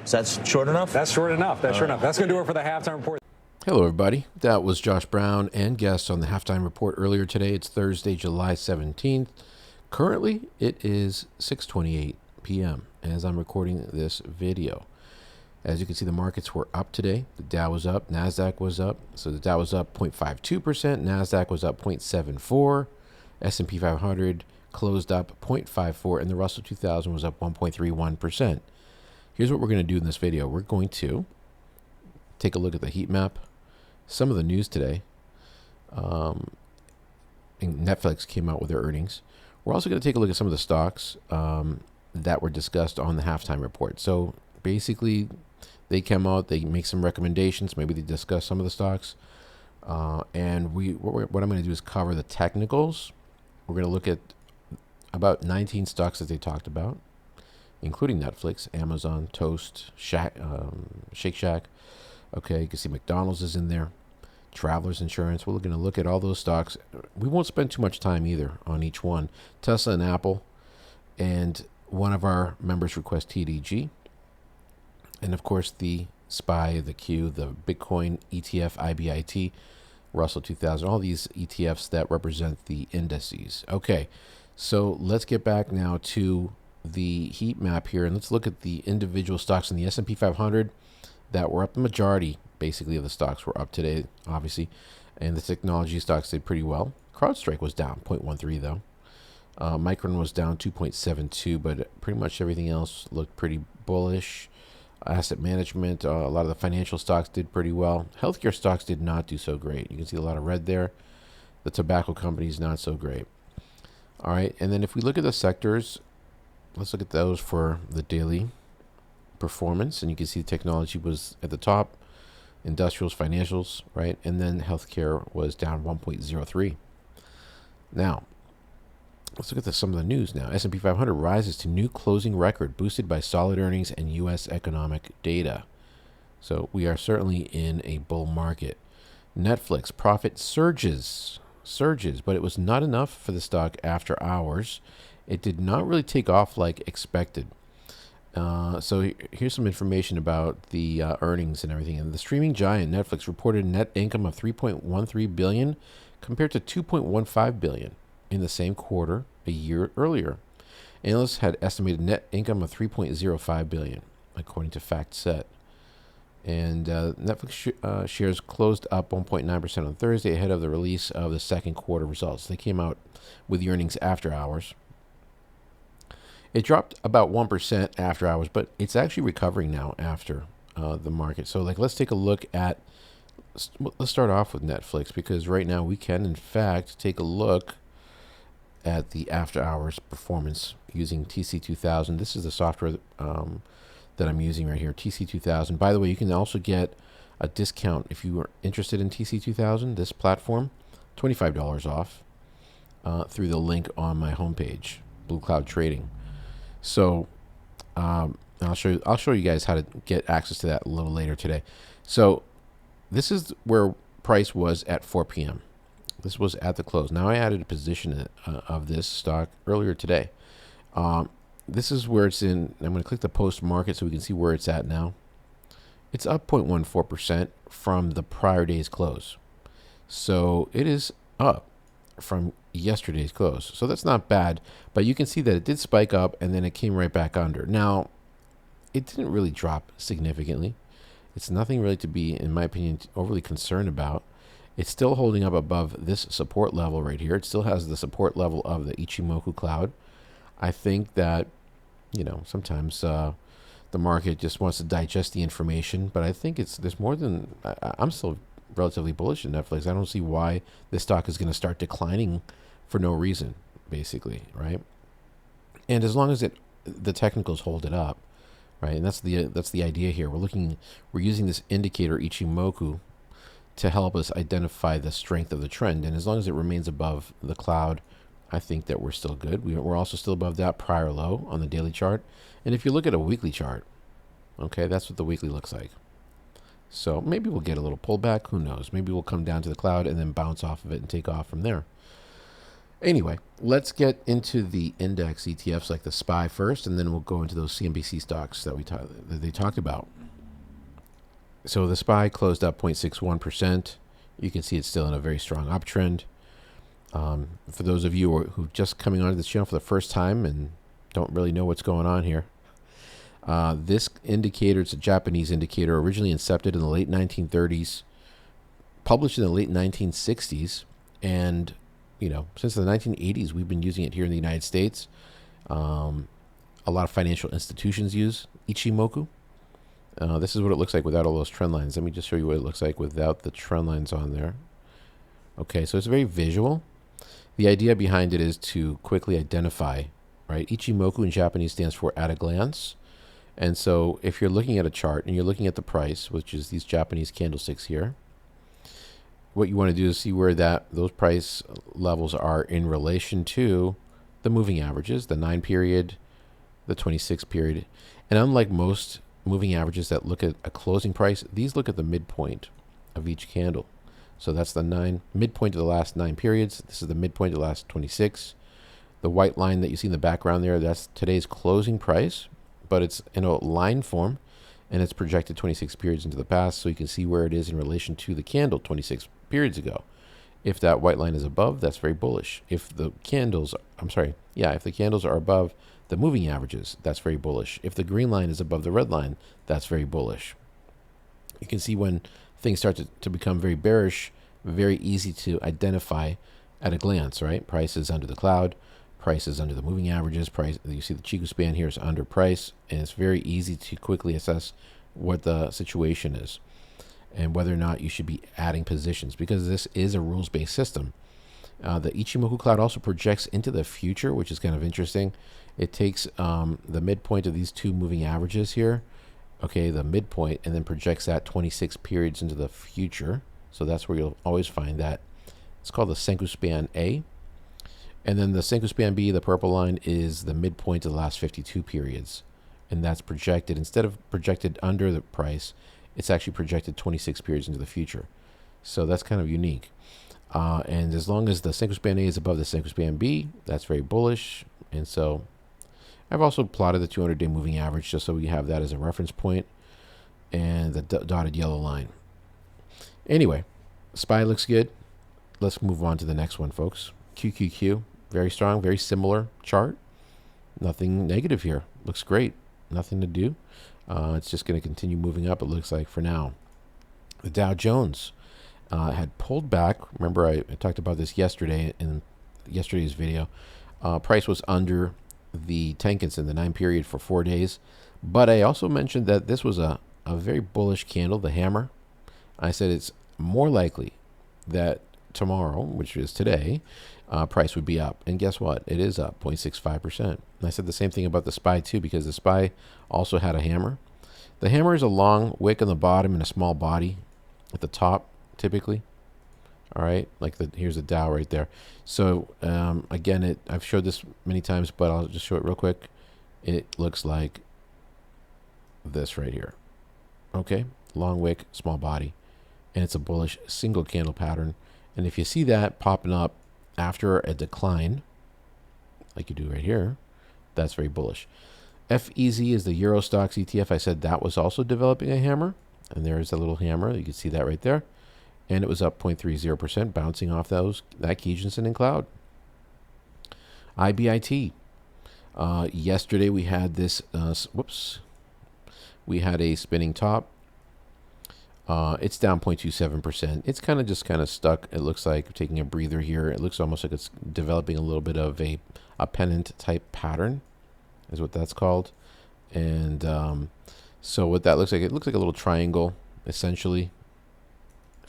Is that short enough? That's short enough. That's short enough. That's going to do it for the halftime report. Hello, everybody. That was Josh Brown and guests on the halftime report earlier today. It's Thursday, July 17th. Currently, it is 6:28 p.m. as I'm recording this video. As you can see, the markets were up today. The Dow was up. NASDAQ was up. So the Dow was up 0.52%. NASDAQ was up 0.74%. S&P 500 closed up 0.54%. And the Russell 2000 was up 1.31%. Here's what we're going to do in this video. We're going to take a look at the heat map. Some of the news today. Netflix came out with their earnings. We're also going to take a look at some of the stocks that were discussed on the halftime report. So basically, they come out, they make some recommendations, maybe they discuss some of the stocks. And what I'm going to do is cover the technicals. We're going to look at about 19 stocks that they talked about, including Netflix, Amazon, Toast, Shake Shack. Okay, you can see McDonald's is in there. Travelers Insurance. We're going to look at all those stocks. We won't spend too much time either on each one. Tesla and Apple. And one of our members requests TDG. And of course, the SPY, the Q, the Bitcoin ETF, IBIT, Russell 2000, all these ETFs that represent the indices. Okay, so let's get back now to the heat map here, and let's look at the individual stocks in the S&P 500 that were up. The majority, basically, of the stocks were up today, obviously, and the technology stocks did pretty well. CrowdStrike was down 0.13, though. Micron was down 2.72, but pretty much everything else looked pretty bullish. Asset management, a lot of the financial stocks did pretty well. Healthcare stocks did not do so great. You can see a lot of red there. The tobacco companies, not so great. All right, and then if we look at the sectors, let's look at those for the daily performance. And you can see technology was at the top, industrials, financials, right? And then healthcare was down 1.03. Now, let's look at some of the news now. S&P 500 rises to new closing record, boosted by solid earnings and U.S. economic data. So we are certainly in a bull market. Netflix profit surges, but it was not enough for the stock after hours. It did not really take off like expected. So here's some information about the earnings and everything. And the streaming giant Netflix reported net income of $3.13 billion compared to $2.15 billion in the same quarter a year earlier. Analysts had estimated net income of $3.05 billion, according to FactSet. And Netflix shares closed up 1.9% on Thursday ahead of the release of the second quarter results. They came out with the earnings after hours. It dropped about 1% after hours, but it's actually recovering now after the market. So let's take a look at, let's start off with Netflix, because right now we can, in fact, take a look at the after hours performance using TC2000. This is the software that I'm using right here, TC2000. By the way, you can also get a discount if you are interested in TC2000, this platform, $25 off through the link on my homepage, Blue Cloud Trading. So I'll show you guys how to get access to that a little later today. So this is where price was at 4 p.m. This was at the close. Now I added a position of this stock earlier today. This is where it's in. I'm going to click the post market so we can see where it's at now. It's up 0.14% from the prior day's close. So it is up from yesterday's close. So that's not bad, but you can see that it did spike up and then it came right back under. Now, it didn't really drop significantly. It's nothing really to be, in my opinion, overly concerned about. It's still holding up above this support level right here. It still has the support level of the Ichimoku cloud. I think that, sometimes the market just wants to digest the information, but I think there's more than, I'm still relatively bullish in Netflix. I don't see why this stock is going to start declining for no reason, basically, right? And as long as the technicals hold it up, right? And that's the idea here. We're using this indicator Ichimoku to help us identify the strength of the trend. And as long as it remains above the cloud, I think that we're still good. We're also still above that prior low on the daily chart. And if you look at a weekly chart, okay, that's what the weekly looks like. So maybe we'll get a little pullback. Who knows? Maybe we'll come down to the cloud and then bounce off of it and take off from there. Anyway, let's get into the index ETFs like the SPY first, and then we'll go into those CNBC stocks that they talked about. So the SPY closed up 0.61%. You can see it's still in a very strong uptrend. For those of you who are just coming onto this channel for the first time and don't really know what's going on here, this indicator, it's a Japanese indicator, originally incepted in the late 1930s, published in the late 1960s, and since the 1980s, we've been using it here in the United States. A lot of financial institutions use Ichimoku. This is what it looks like without all those trend lines. Let me just show you what it looks like without the trend lines on there. Okay, so it's very visual. The idea behind it is to quickly identify, right? Ichimoku in Japanese stands for at a glance. And so if you're looking at a chart and you're looking at the price, which is these Japanese candlesticks here, what you want to do is see where those price levels are in relation to the moving averages, the 9 period, the 26 period. And unlike most moving averages that look at a closing price, these look at the midpoint of each candle. So that's the midpoint of the last 9 periods. This is the midpoint of the last 26. The white line that you see in the background there, that's today's closing price, but it's in a line form and it's projected 26 periods into the past, so you can see where it is in relation to the candle 26 periods ago. If that white line is above, that's very bullish. If the candles are above the moving averages, that's very bullish. If the green line is above the red line, that's very bullish. You can see when things start to become very bearish, very easy to identify at a glance, right? Price is under the cloud, price is under the moving averages, price, you see the Chiku span here is under price, and it's very easy to quickly assess what the situation is and whether or not you should be adding positions, because this is a rules-based system. The Ichimoku cloud also projects into the future, which is kind of interesting. It takes the midpoint of these two moving averages here, okay, the midpoint, and then projects that 26 periods into the future. So that's where you'll always find that. It's called the Senku span A. And then the Senku span B, the purple line, is the midpoint of the last 52 periods. And that's projected, instead of projected under the price, it's actually projected 26 periods into the future. So that's kind of unique. And as long as the Senku span A is above the Senku span B, that's very bullish. And so I've also plotted the 200-day moving average just so we have that as a reference point, and the dotted yellow line. Anyway, SPY looks good. Let's move on to the next one, folks. QQQ, very strong, very similar chart. Nothing negative here. Looks great. Nothing to do. It's just going to continue moving up, it looks like, for now. The Dow Jones had pulled back. Remember, I talked about this yesterday in yesterday's video. Price was under the Tenkan-sen, the 9 period, for 4 days. But I also mentioned that this was a very bullish candle, the hammer. I said it's more likely that tomorrow, which is today, price would be up. And guess what? It is up 0.65%. And I said the same thing about the SPY too, because the SPY also had a hammer. The hammer is a long wick on the bottom and a small body at the top, typically. All right, like here's the Dow right there. So again, I've showed this many times, but I'll just show it real quick. It looks like this right here. Okay, long wick, small body, and it's a bullish single candle pattern. And if you see that popping up after a decline, like you do right here, that's very bullish. FEZ is the Euro Stocks ETF. I said that was also developing a hammer, and there's a little hammer. You can see that right there. And it was up 0.30%, bouncing off that Kijun-sen and cloud. IBIT. Yesterday we had this, we had a spinning top. It's down 0.27%. It's kind of stuck. It looks like taking a breather here. It looks almost like it's developing a little bit of a pennant type pattern is what that's called. And so what that looks like, it looks like a little triangle essentially.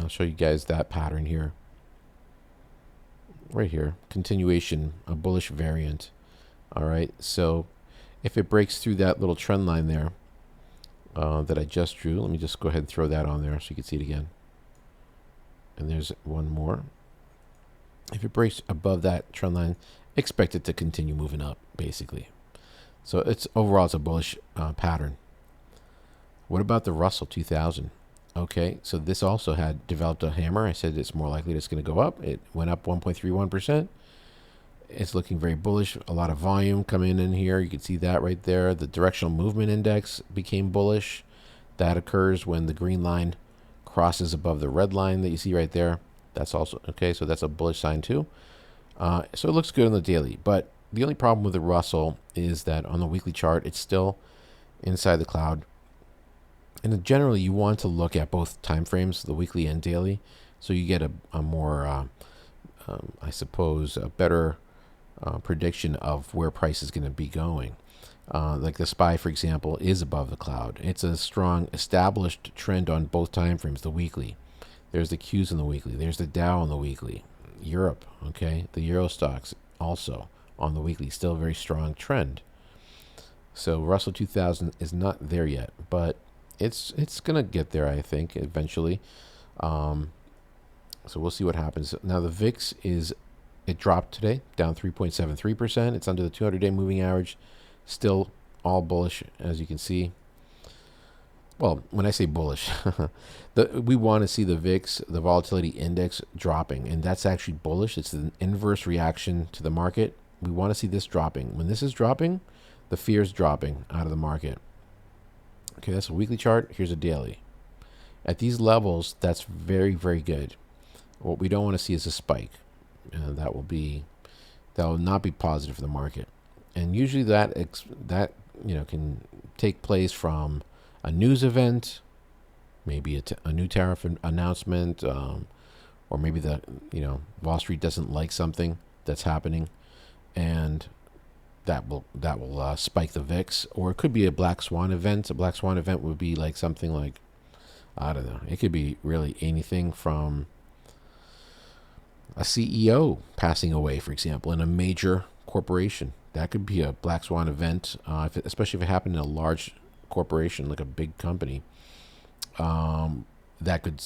I'll show you guys that pattern here. Right here, continuation, a bullish variant. All right, so if it breaks through that little trend line there that I just drew, let me just go ahead and throw that on there so you can see it again. And there's one more. If it breaks above that trend line, expect it to continue moving up, basically. So it's overall, it's a bullish pattern. What about the Russell 2000? Okay, so this also had developed a hammer. I said it's more likely it's going to go up. It went up 1.31%. It's looking very bullish. A lot of volume coming in here. You can see that right there. The directional movement index became bullish. That occurs when the green line crosses above the red line that you see right there. That's also, okay, so that's a bullish sign too. So it looks good on the daily. But the only problem with the Russell is that on the weekly chart, it's still inside the cloud. And generally, you want to look at both time frames, the weekly and daily, so you get a more, I suppose, a better prediction of where price is going to be going. Like the SPY, for example, is above the cloud. It's a strong established trend on both time frames, the weekly. There's the Qs on the weekly. There's the Dow on the weekly. Europe, okay, the Euro stocks also on the weekly, still a very strong trend. So Russell 2000 is not there yet, but it's gonna get there, I think, eventually. So we'll see what happens. Now the VIX it dropped today, down 3.73%. It's under the 200-day moving average. Still all bullish, as you can see. Well, when I say bullish, we want to see the VIX, the volatility index, dropping, and that's actually bullish. It's an inverse reaction to the market. We want to see this dropping. When this is dropping, the fear is dropping out of the market. Okay, that's a weekly chart. Here's a daily. At these levels, that's very, very good. What we don't want to see is a spike. That will not be positive for the market. And usually that can take place from a news event, maybe a new tariff announcement, or maybe Wall Street doesn't like something that's happening, and that will spike the VIX. Or it could be a black swan event. A black swan event would be like something like, I don't know, it could be really anything from a CEO passing away, for example, in a major corporation. That could be a black swan event, especially if it happened in a large corporation, like a big company. That could,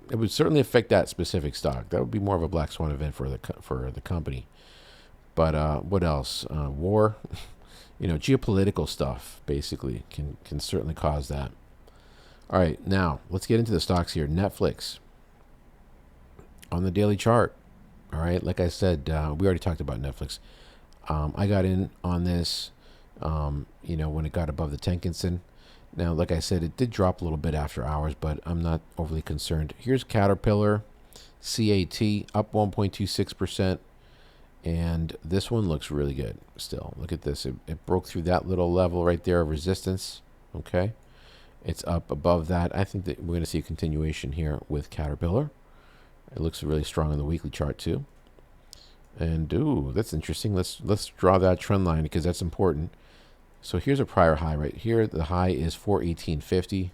it would certainly affect that specific stock. That would be more of a black swan event for the company. But what else? War, geopolitical stuff basically can certainly cause that. All right, now let's get into the stocks here. Netflix on the daily chart. All right, like I said, we already talked about Netflix. I got in on this, when it got above the Tenkan. Now, like I said, it did drop a little bit after hours, but I'm not overly concerned. Here's Caterpillar, CAT, up 1.26%. And this one looks really good still. Look at this. It broke through that little level right there of resistance. Okay. It's up above that. I think that we're going to see a continuation here with Caterpillar. It looks really strong on the weekly chart too. And ooh, that's interesting. Let's draw that trend line because that's important. So here's a prior high right here. The high is 418.50.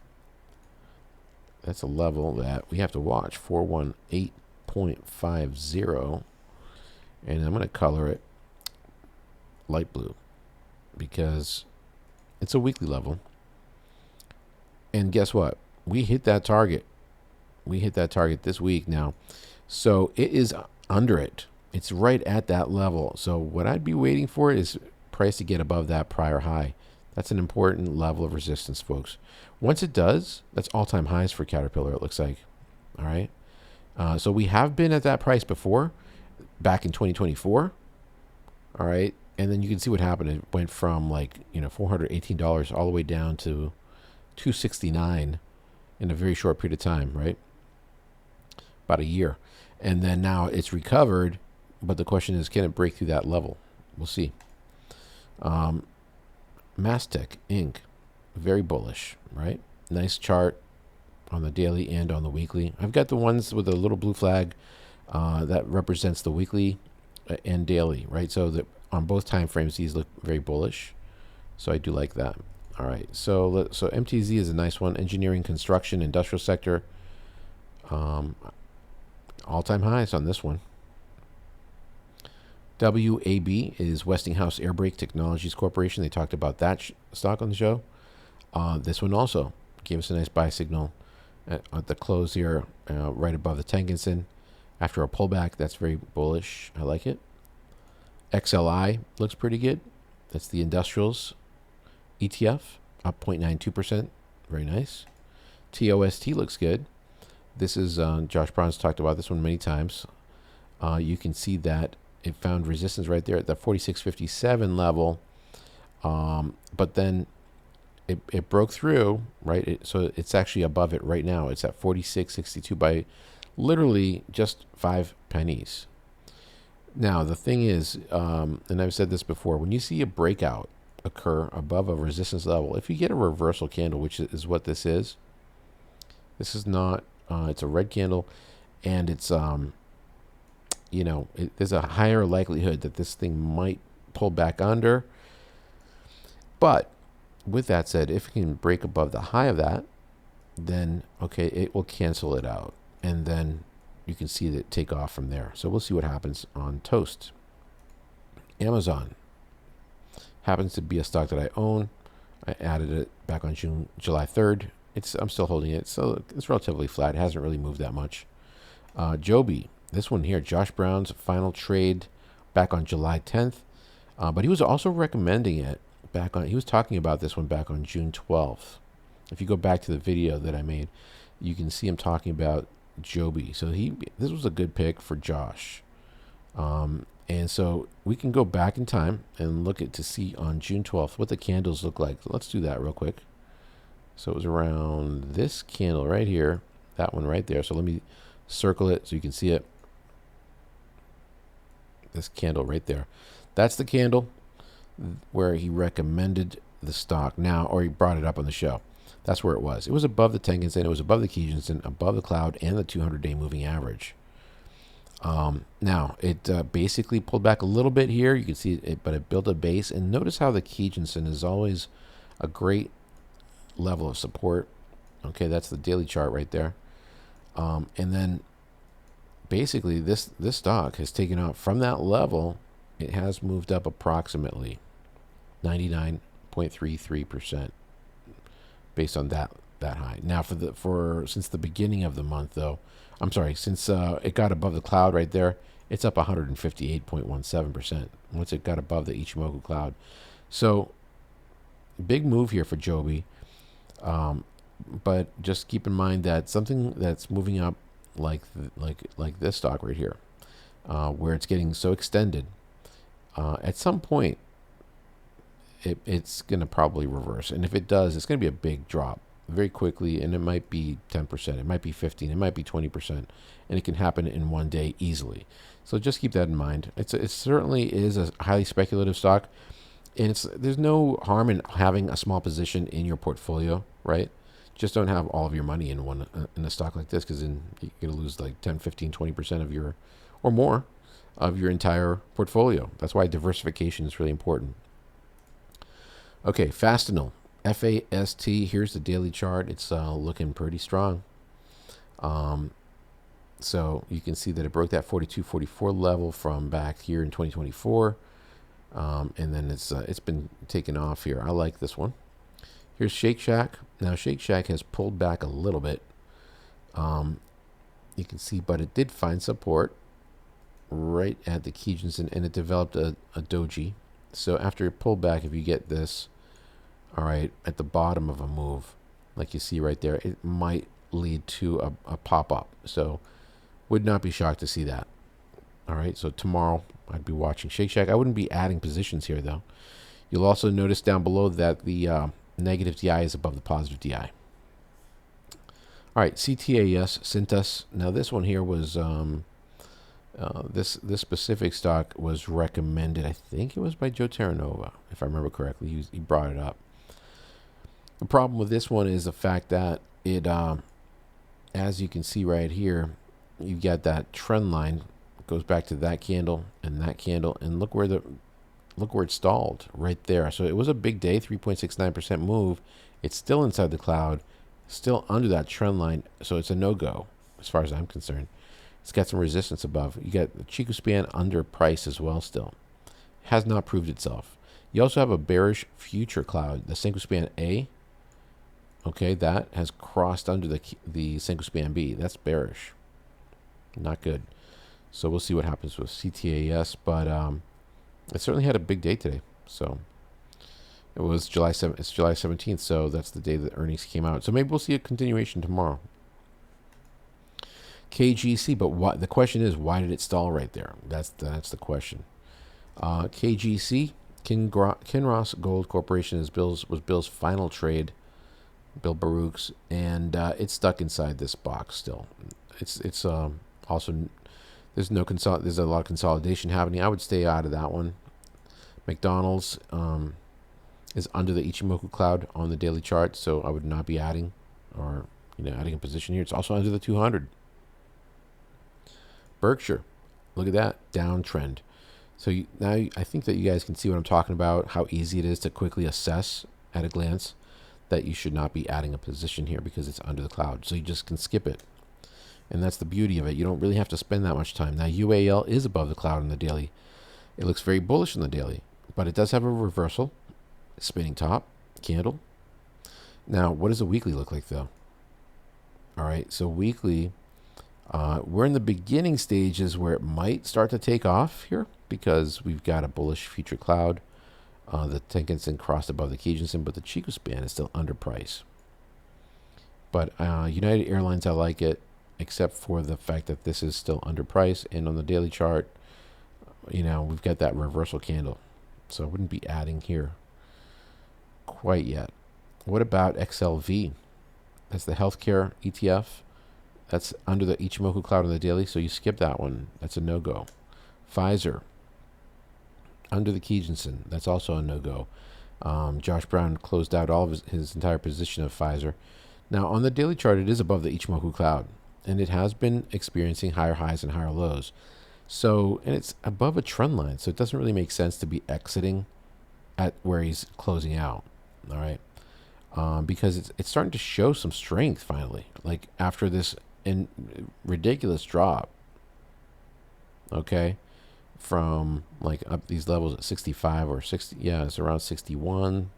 That's a level that we have to watch. 418.50. And I'm going to color it light blue because it's a weekly level. And guess what? We hit that target. We hit that target this week now. So it is under it. It's right at that level. So what I'd be waiting for is price to get above that prior high. That's an important level of resistance, folks. Once it does, that's all-time highs for Caterpillar, it looks like. All right. So we have been at that price before, back in 2024. All right. And then you can see what happened. It went from $418 all the way down to $269 in a very short period of time, right? About a year. And then now it's recovered, but the question is, can it break through that level? We'll see. Mastech Inc. Very bullish, right? Nice chart on the daily and on the weekly. I've got the ones with a little blue flag that represents the weekly and daily, right? So that on both time frames, these look very bullish. So I do like that. All right. So MTZ is a nice one. Engineering, construction, industrial sector. All-time highs on this one. WAB is Westinghouse Air Brake Technologies Corporation. They talked about that stock on the show. This one also gave us a nice buy signal at the close here, right above the Tenkan-sen. After a pullback, that's very bullish. I like it. XLI looks pretty good. That's the industrials ETF, up 0.92%. Very nice. TOST looks good. This is, Josh Brown's talked about this one many times. You can see that it found resistance right there at the 46.57 level. But then it broke through, right? So it's actually above it right now. It's at 46.62 by literally just 5 pennies. Now, the thing is, and I've said this before, when you see a breakout occur above a resistance level, if you get a reversal candle, which is what this is not, it's a red candle, and it's, there's a higher likelihood that this thing might pull back under. But with that said, if it can break above the high of that, then, okay, it will cancel it out. And then you can see that take off from there. So we'll see what happens on Toast. Amazon happens to be a stock that I own. I added it back on July 3rd. I'm still holding it, so it's relatively flat. It hasn't really moved that much. Joby, this one here, Josh Brown's final trade back on July 10th. But he was also recommending it he was talking about this one back on June 12th. If you go back to the video that I made, you can see him talking about Joby. So this was a good pick for Josh. And so we can go back in time and look to see on June 12th what the candles look like. Let's do that real quick. So it was around this candle right here, that one right there. So let me circle it so you can see it. This candle right there. That's the candle where he recommended the stock now, or he brought it up on the show. That's where it was. It was above the Tenkan-sen, it was above the Kijun-sen, above the cloud, and the 200-day moving average. Now, it basically pulled back a little bit here. You can see it, but it built a base. And notice how the Kijun-sen is always a great level of support. Okay, that's the daily chart right there. And then basically this stock has taken off from that level. It has moved up approximately 99.33% based on that high. Now since the beginning of the month though, since it got above the cloud right there, it's up 158.17% once it got above the Ichimoku cloud. So big move here for Joby. But just keep in mind that something that's moving up like this stock right here, where it's getting so extended, at some point it's going to probably reverse. And if it does, it's going to be a big drop very quickly, and it might be 10%, it might be 15%, it might be 20%, and it can happen in one day easily. So just keep that in mind. It certainly is a highly speculative stock, and there's no harm in having a small position in your portfolio, right? Just don't have all of your money in a stock like this, because then you're going to lose like 10, 15, 20% of your, or more, of your entire portfolio. That's why diversification is really important. Okay, Fastenal, FAST. Here's the daily chart. It's looking pretty strong. So you can see that it broke that 42.44 level from back here in 2024, and then it's been taken off here. I like this one. Here's Shake Shack. Now Shake Shack has pulled back a little bit. You can see, but it did find support right at the Kijun-sen, and it developed a doji. So after it pulled back, if you get this, all right, at the bottom of a move, like you see right there, it might lead to a pop-up. So would not be shocked to see that. All right, so tomorrow I'd be watching Shake Shack. I wouldn't be adding positions here, though. You'll also notice down below that the negative DI is above the positive DI. All right, CTAS, Cintas. Now this one here was This specific stock was recommended, I think it was by Joe Terranova, if I remember correctly. He brought it up. The problem with this one is the fact that it, as you can see right here, you've got that trend line. It goes back to that candle, and look where it stalled right there. So it was a big day, 3.69% move. It's still inside the cloud, still under that trend line, so it's a no-go as far as I'm concerned. It's got some resistance above. You got the Chico span under price as well still. Has not proved itself. You also have a bearish future cloud, the Senko span A. Okay, that has crossed under the Senko span B. That's bearish. Not good. So we'll see what happens with CTAS, but it certainly had a big day today. So it was July 7th. It's July 17th, so that's the day that earnings came out. So maybe we'll see a continuation tomorrow. KGC, but the question is, why did it stall right there? That's the question. KGC, Kinross Gold Corporation was Bill's final trade, Bill Baruch's, and it's stuck inside this box still. It's also there's a lot of consolidation happening. I would stay out of that one. McDonald's is under the Ichimoku cloud on the daily chart, so I would not be adding a position here. It's also under the 200. Berkshire, look at that downtrend. So now I think that you guys can see what I'm talking about, how easy it is to quickly assess at a glance that you should not be adding a position here because it's under the cloud. So you just can skip it. And that's the beauty of it. You don't really have to spend that much time. Now UAL is above the cloud on the daily. It looks very bullish on the daily, but it does have a reversal, spinning top, candle. Now, what does a weekly look like though? All right, so weekly, we're in the beginning stages where it might start to take off here because we've got a bullish future cloud. The Tenkan-sen crossed above the Kijun-sen, but the Chico span is still under price. But United Airlines, I like it, except for the fact that this is still under price. And on the daily chart, we've got that reversal candle. So I wouldn't be adding here quite yet. What about XLV? That's the healthcare ETF. That's under the Ichimoku cloud on the daily, so you skip that one. That's a no-go. Pfizer, under the Kijun-sen. That's also a no-go. Josh Brown closed out all of his entire position of Pfizer. Now, on the daily chart, it is above the Ichimoku cloud, and it has been experiencing higher highs and higher lows. So, and it's above a trend line, so it doesn't really make sense to be exiting at where he's closing out, all right? Because it's starting to show some strength finally, like after this ridiculous drop, okay, from like up these levels at 65 or 60, yeah, it's around 61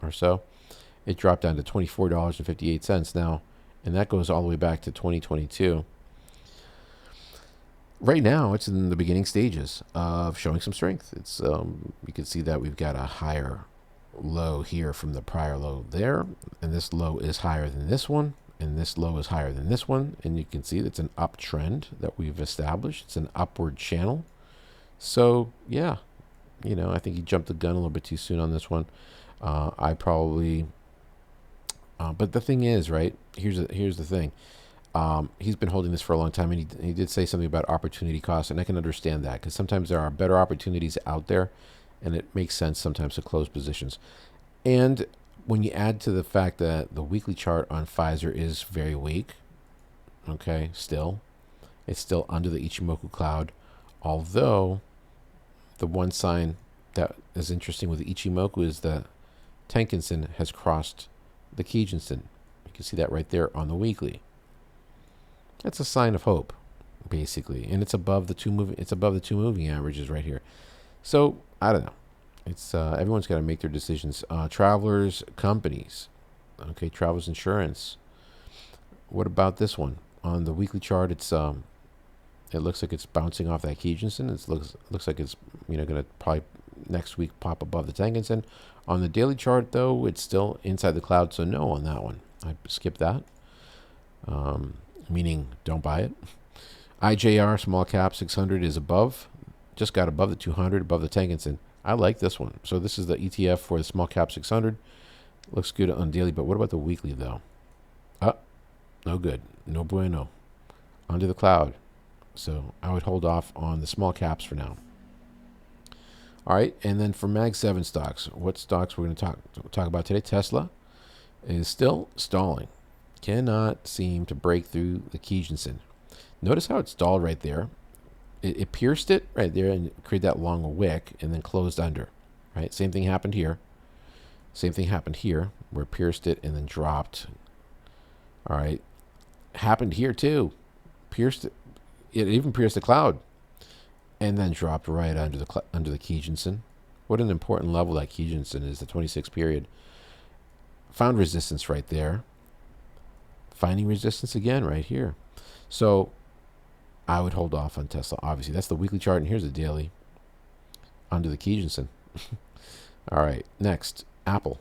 or so. It dropped down to $24.58 now, and that goes all the way back to 2022. Right now, it's in the beginning stages of showing some strength. It's you can see that we've got a higher low here from the prior low there, and this low is higher than this one, and this low is higher than this one, and you can see that's an uptrend that we've established. It's an upward channel. So yeah, I think he jumped the gun a little bit too soon on this one. I probably but the thing is, right, here's the thing. He's been holding this for a long time, and he did say something about opportunity cost, and I can understand that because sometimes there are better opportunities out there, and it makes sense sometimes to close positions. And when you add to the fact that the weekly chart on Pfizer is very weak, okay, it's still under the Ichimoku cloud, although the one sign that is interesting with the Ichimoku is the Tenkan-sen has crossed the Kijun-sen. You can see that right there on the weekly. That's a sign of hope, basically, and it's above the two moving averages right here. So I don't know. It's everyone's got to make their decisions. Travelers companies, okay, Travelers Insurance. What about this one on the weekly chart? It's it looks like it's bouncing off that Kijun-sen. It looks like it's going to probably next week pop above the Tenkan-sen. On the daily chart though, it's still inside the cloud, so no on that one. I skip that. Meaning don't buy it. IJR small cap 600 is above, just got above the 200, above the Tenkan-sen. I like this one. So this is the ETF for the small cap 600. Looks good on daily, but what about the weekly though? No good. No bueno. Under the cloud. So I would hold off on the small caps for now. All right, and then for Mag 7 stocks, what stocks we're going to talk about today? Tesla is still stalling. Cannot seem to break through the Kijinsen. Notice how it stalled right there. It pierced it right there and created that long wick and then closed under. Right, same thing happened here. Same thing happened here, where it pierced it and then dropped. All right, happened here too. Pierced it. It even pierced the cloud, and then dropped right under the Kijinsen. What an important level that Kijinsen is. The 26 period found resistance right there. Finding resistance again right here. So I would hold off on Tesla. Obviously, that's the weekly chart, and here's the daily under the Kijinsen. All right, next, Apple.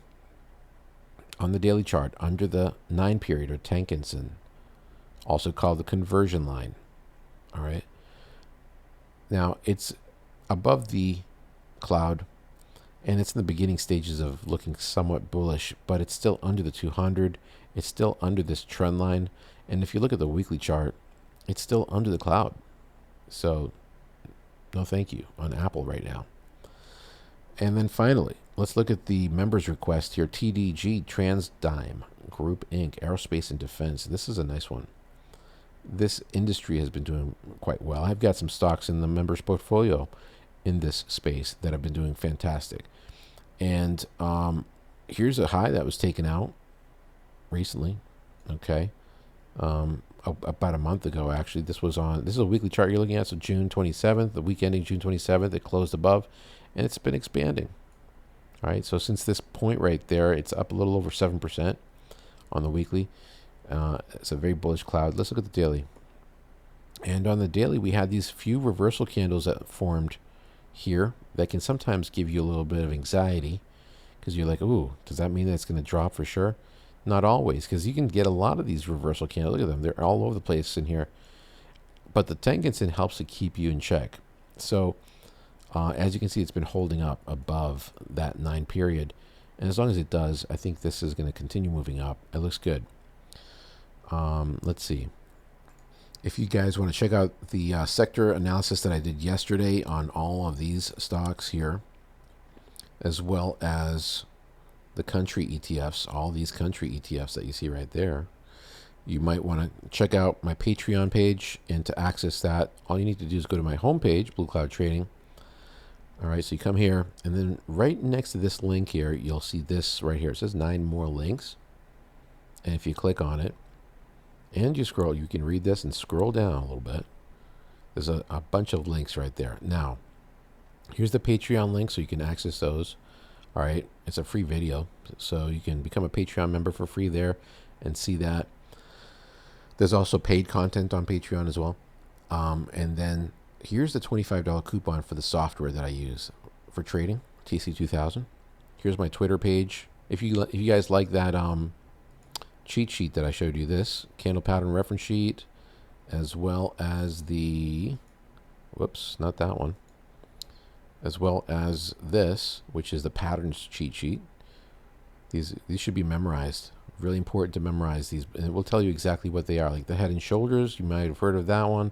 On the daily chart, under the 9 period or Tenkan-sen, also called the conversion line. All right. Now, it's above the cloud, and it's in the beginning stages of looking somewhat bullish, but it's still under the 200. It's still under this trend line. And if you look at the weekly chart, it's still under the cloud. So, no thank you on Apple right now. And then finally, let's look at the members request here. TDG, TransDigm Group Inc., Aerospace and Defense. This is a nice one. This industry has been doing quite well. I've got some stocks in the members portfolio in this space that have been doing fantastic. And here's a high that was taken out recently. Okay. About a month ago, actually. This is a weekly chart you're looking at. So June 27th, the week ending June 27th, it closed above, and it's been expanding. All right. So since this point right there, it's up a little over 7% on the weekly. It's a very bullish cloud. Let's look at the daily. And on the daily, we had these few reversal candles that formed here that can sometimes give you a little bit of anxiety because you're like, ooh, does that mean that it's going to drop for sure? Not always, because you can get a lot of these reversal candles. Look at them. They're all over the place in here. But the Tenkan-sen helps to keep you in check. So as you can see, it's been holding up above that 9 period. And as long as it does, I think this is going to continue moving up. It looks good. Let's see. If you guys want to check out the sector analysis that I did yesterday on all of these stocks here, as well as the country ETFs, all these country ETFs that you see right there, you might want to check out my Patreon page. And to access that, all you need to do is go to my homepage, Blue Cloud Trading. All right, so you come here, and then right next to this link here, you'll see this right here. It says 9 more links. And if you click on it, and you scroll, you can read this and scroll down a little bit. There's a bunch of links right there. Now, here's the Patreon link, so you can access those. All right, it's a free video, so you can become a Patreon member for free there and see that. There's also paid content on Patreon as well. And then here's the $25 coupon for the software that I use for trading, TC2000. Here's my Twitter page. If you guys like that cheat sheet that I showed you, this candle pattern reference sheet, as well as the, whoops, not that one, as well as this, which is the patterns cheat sheet. These should be memorized. Really important to memorize these, and it will tell you exactly what they are. Like the head and shoulders, you might have heard of that one.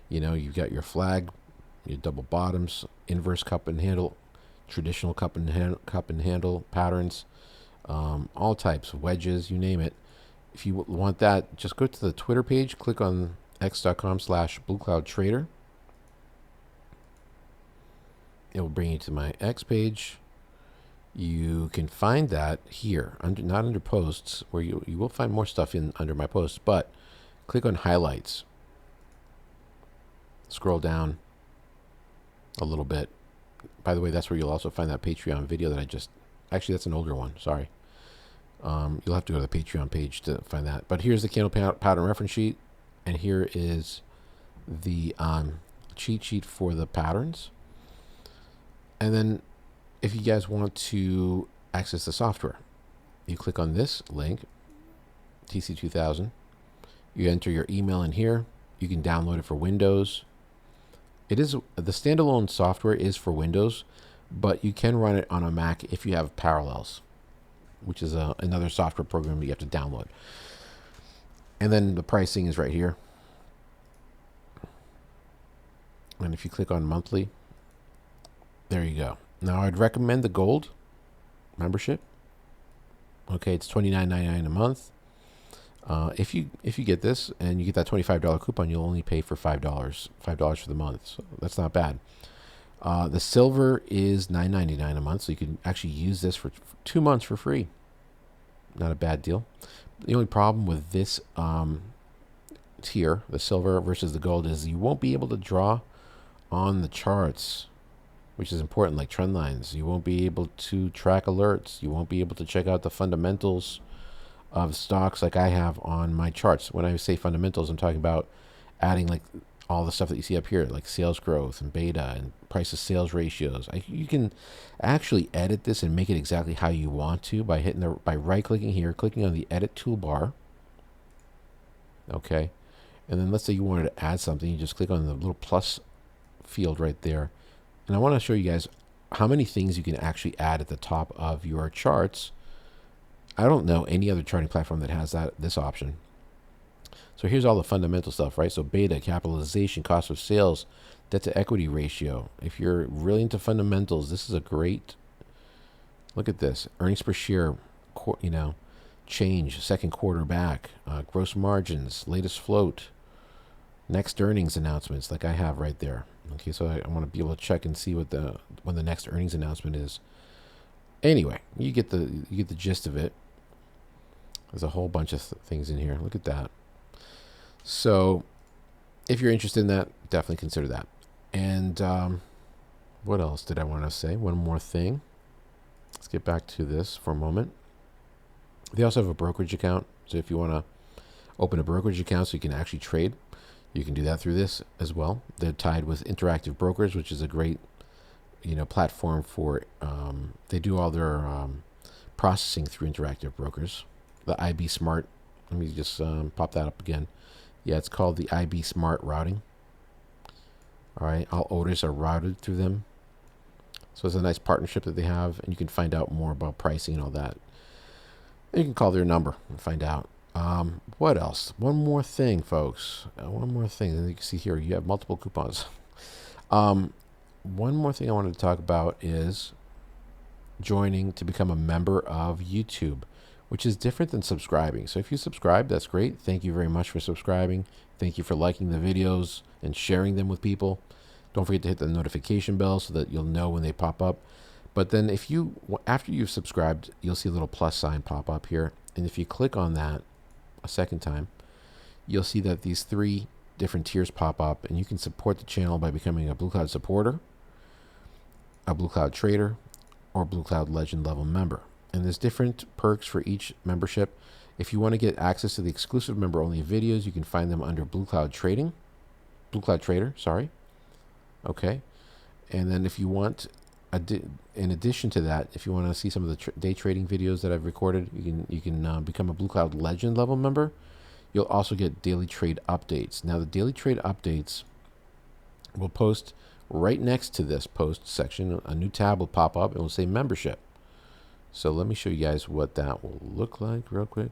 You know, you've got your flag, your double bottoms, inverse cup and handle, traditional cup and handle patterns, all types, wedges, you name it. If you want that, just go to the Twitter page, click on x.com/BlueCloudTrader. It will bring you to my X page. You can find that here, not under posts, where you will find more stuff under my posts, but click on highlights. Scroll down a little bit. By the way, that's where you'll also find that Patreon video that actually that's an older one, sorry. You'll have to go to the Patreon page to find that. But here's the candle pattern reference sheet, and here is the cheat sheet for the patterns. And then if you guys want to access the software, you click on this link, TC2000. You enter your email in here. You can download it for Windows. The standalone software is for Windows, but you can run it on a Mac if you have Parallels, which is another software program you have to download. And then the pricing is right here. And if you click on monthly, there you go. Now I'd recommend the gold membership. Okay, it's $29.99 a month. If you get this and you get that $25 coupon, you'll only pay for $5 for the month. So that's not bad. The silver is $9.99 a month, so you can actually use this for 2 months for free. Not a bad deal. The only problem with this tier, the silver versus the gold, is you won't be able to draw on the charts, which is important, like trend lines. You won't be able to track alerts. You won't be able to check out the fundamentals of stocks like I have on my charts. When I say fundamentals, I'm talking about adding like all the stuff that you see up here, like sales growth and beta and price to sales ratios. You can actually edit this and make it exactly how you want to by right-clicking here, clicking on the edit toolbar. Okay, and then let's say you wanted to add something, you just click on the little plus field right there. And I want to show you guys how many things you can actually add at the top of your charts. I don't know any other charting platform that has this option. So here's all the fundamental stuff, right? So beta, capitalization, cost of sales, debt to equity ratio. If you're really into fundamentals, this is a great, look at this. Earnings per share, change, second quarter back, gross margins, latest float, next earnings announcements, like I have right there. Okay, so I want to be able to check and see when the next earnings announcement is. Anyway, you get the gist of it. There's a whole bunch of things in here. Look at that. So if you're interested in that, definitely consider that. And what else did I want to say? One more thing. Let's get back to this for a moment. They also have a brokerage account. So if you want to open a brokerage account so you can actually trade, you can do that through this as well. They're tied with Interactive Brokers, which is a great platform for, they do all their processing through Interactive Brokers. The IB Smart, let me just pop that up again. Yeah, it's called the IB Smart routing. All right, all orders are routed through them. So it's a nice partnership that they have, and you can find out more about pricing and all that. And you can call their number and find out. What else? One more thing, folks. One more thing. And you can see here, you have multiple coupons. One more thing I wanted to talk about is joining to become a member of YouTube, which is different than subscribing. So if you subscribe, that's great. Thank you very much for subscribing. Thank you for liking the videos and sharing them with people. Don't forget to hit the notification bell so that you'll know when they pop up. But then after you've subscribed, you'll see a little plus sign pop up here. And if you click on that a second time, you'll see that these 3 different tiers pop up, and you can support the channel by becoming a Blue Cloud supporter, a Blue Cloud trader, or Blue Cloud Legend level member. And there's different perks for each membership. If you want to get access to the exclusive member only videos, you can find them under Blue Cloud Trader, sorry. Okay. And then if you want, in addition to that, if you want to see some of the day trading videos that I've recorded, you can become a Blue Cloud Legend level member. You'll also get daily trade updates. Now the daily trade updates will post right next to this post section. A new tab will pop up and will say membership. So let me show you guys what that will look like real quick.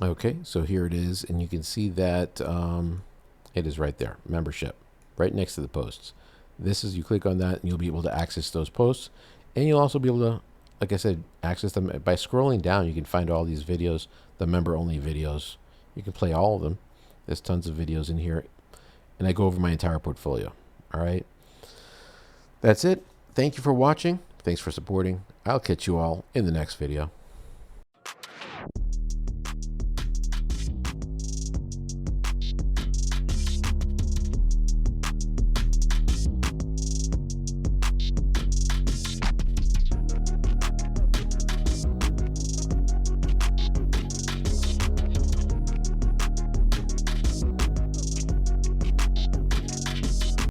Okay, so here it is, and you can see that it is right there, membership, right next to the posts. This is, you click on that and you'll be able to access those posts, and you'll also be able to, like I said, access them by scrolling down. You can find all these videos, the member only videos. You can play all of them. There's tons of videos in here, and I go over my entire portfolio. All right. That's it. Thank you for watching. Thanks for supporting. I'll catch you all in the next video.